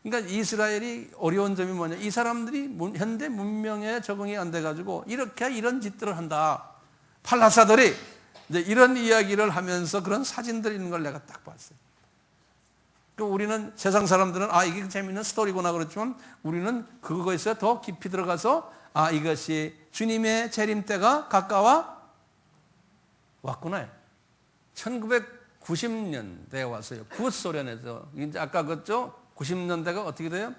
그러니까 이스라엘이 어려운 점이 뭐냐? 이 사람들이 현대 문명에 적응이 안 돼가지고 이런 짓들을 한다. 팔라사들이 이제 이런 이야기를 하면서 그런 사진들이 있는 걸 내가 딱 봤어요. 우리는 세상 사람들은 이게 재밌는 스토리구나 그렇지만 우리는 그거에서 더 깊이 들어가서 이것이 주님의 재림 때가 가까워 왔구나. 1990년대에 왔어요. 구소련에서. 이제 아까 그랬죠? 90년대가 어떻게 돼요?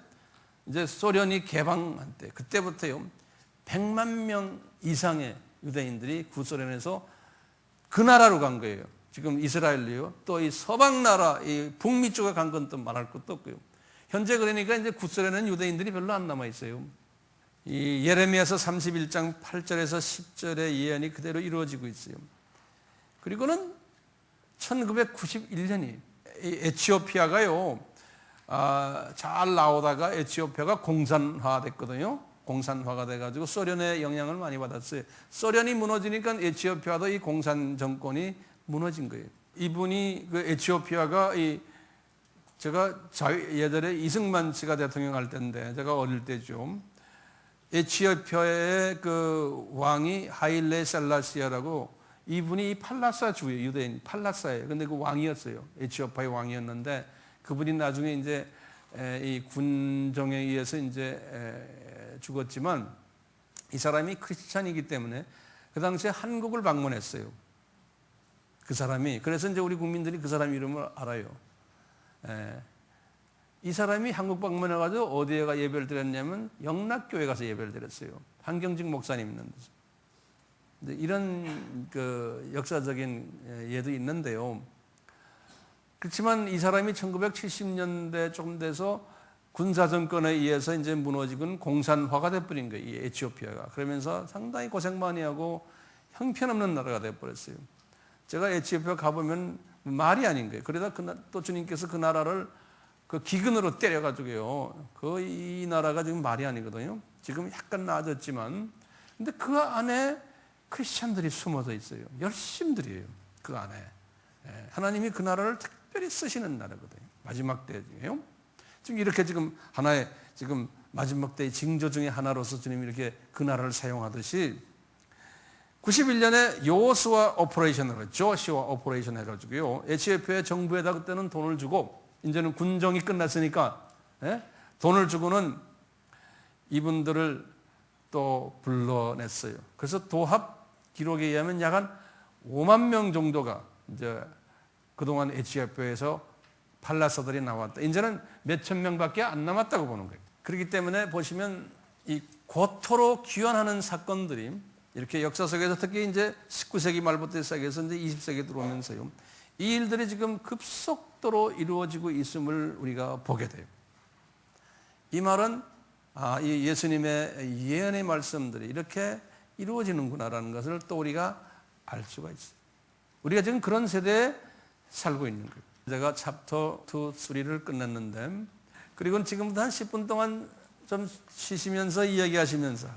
이제 소련이 개방한 때 그때부터요 100만 명 이상의 유대인들이 구소련에서 그 나라로 간 거예요. 지금 이스라엘로요. 또 이 서방 나라, 이 북미 쪽에 간 건 또 말할 것도 없고요. 현재 그러니까 이제 구소련은 유대인들이 별로 안 남아 있어요. 이 예레미야서 31장 8절에서 10절의 예언이 그대로 이루어지고 있어요. 그리고는 1991년이 에티오피아가요. 잘 나오다가 에티오피아가 공산화됐거든요. 공산화가 돼가지고 소련의 영향을 많이 받았어요. 소련이 무너지니까 에티오피아도 이 공산 정권이 무너진 거예요. 이분이 그 에티오피아가 제가 예전에 이승만 씨가 대통령 할 때인데 제가 어릴 때죠. 에티오피아의 그 왕이 하일레 셀라시아라고 이분이 팔라사 주의 유대인 팔라사예요. 근데 그 왕이었어요. 에티오피아의 왕이었는데 그분이 나중에 이제 이 군정에 의해서 이제 죽었지만 이 사람이 크리스찬이기 때문에 그 당시에 한국을 방문했어요. 그 사람이. 그래서 이제 우리 국민들이 그 사람 이름을 알아요. 이 사람이 한국 방문해가지고 어디에 가 예배를 드렸냐면 영락교회 가서 예배를 드렸어요. 한경직 목사님 있는 데서. 이런 그 역사적인 예도 있는데요. 그렇지만 이 사람이 1970년대 조금 돼서 군사정권에 의해서 이제 무너지고 공산화가 돼버린 거예요. 이 에티오피아가. 그러면서 상당히 고생 많이 하고 형편없는 나라가 돼버렸어요. 제가 에티오피아 가보면 말이 아닌 거예요. 그러다 또 주님께서 그 나라를 그 기근으로 때려가지고요. 이 나라가 지금 말이 아니거든요. 지금 약간 나아졌지만. 근데 그 안에 크리스찬들이 숨어져 있어요. 열심들이에요. 그 안에. 하나님이 그 나라를 특별히 쓰시는 나라거든요. 마지막 때예요. 지금 이렇게 지금 하나의 지금 마지막 때의 징조 중에 하나로서 주님이 이렇게 그 나라를 사용하듯이 91년에 요수아 오퍼레이션을 조시아 오퍼레이션 해가지고요. 에티오피아 정부에다 그때는 돈을 주고 이제는 군정이 끝났으니까 돈을 주고는 이분들을 또 불러냈어요. 그래서 도합 기록에 의하면 약 한 5만 명 정도가 이제 그동안 에티오피아에서 팔라사들이 나왔다. 이제는 몇천 명밖에 안 남았다고 보는 거예요. 그렇기 때문에 보시면 이 고토로 귀환하는 사건들이 이렇게 역사 속에서 특히 이제 19세기 말부터 시작해서 이제 20세기 들어오면서요. 이 일들이 지금 급속도로 이루어지고 있음을 우리가 보게 돼요. 이 말은 이 예수님의 예언의 말씀들이 이렇게 이루어지는구나라는 것을 또 우리가 알 수가 있어요. 우리가 지금 그런 세대에 살고 있는 거예요. 제가 챕터 2, 3를 끝냈는데 그리고 지금부터 한 10분 동안 좀 쉬시면서 이야기하시면서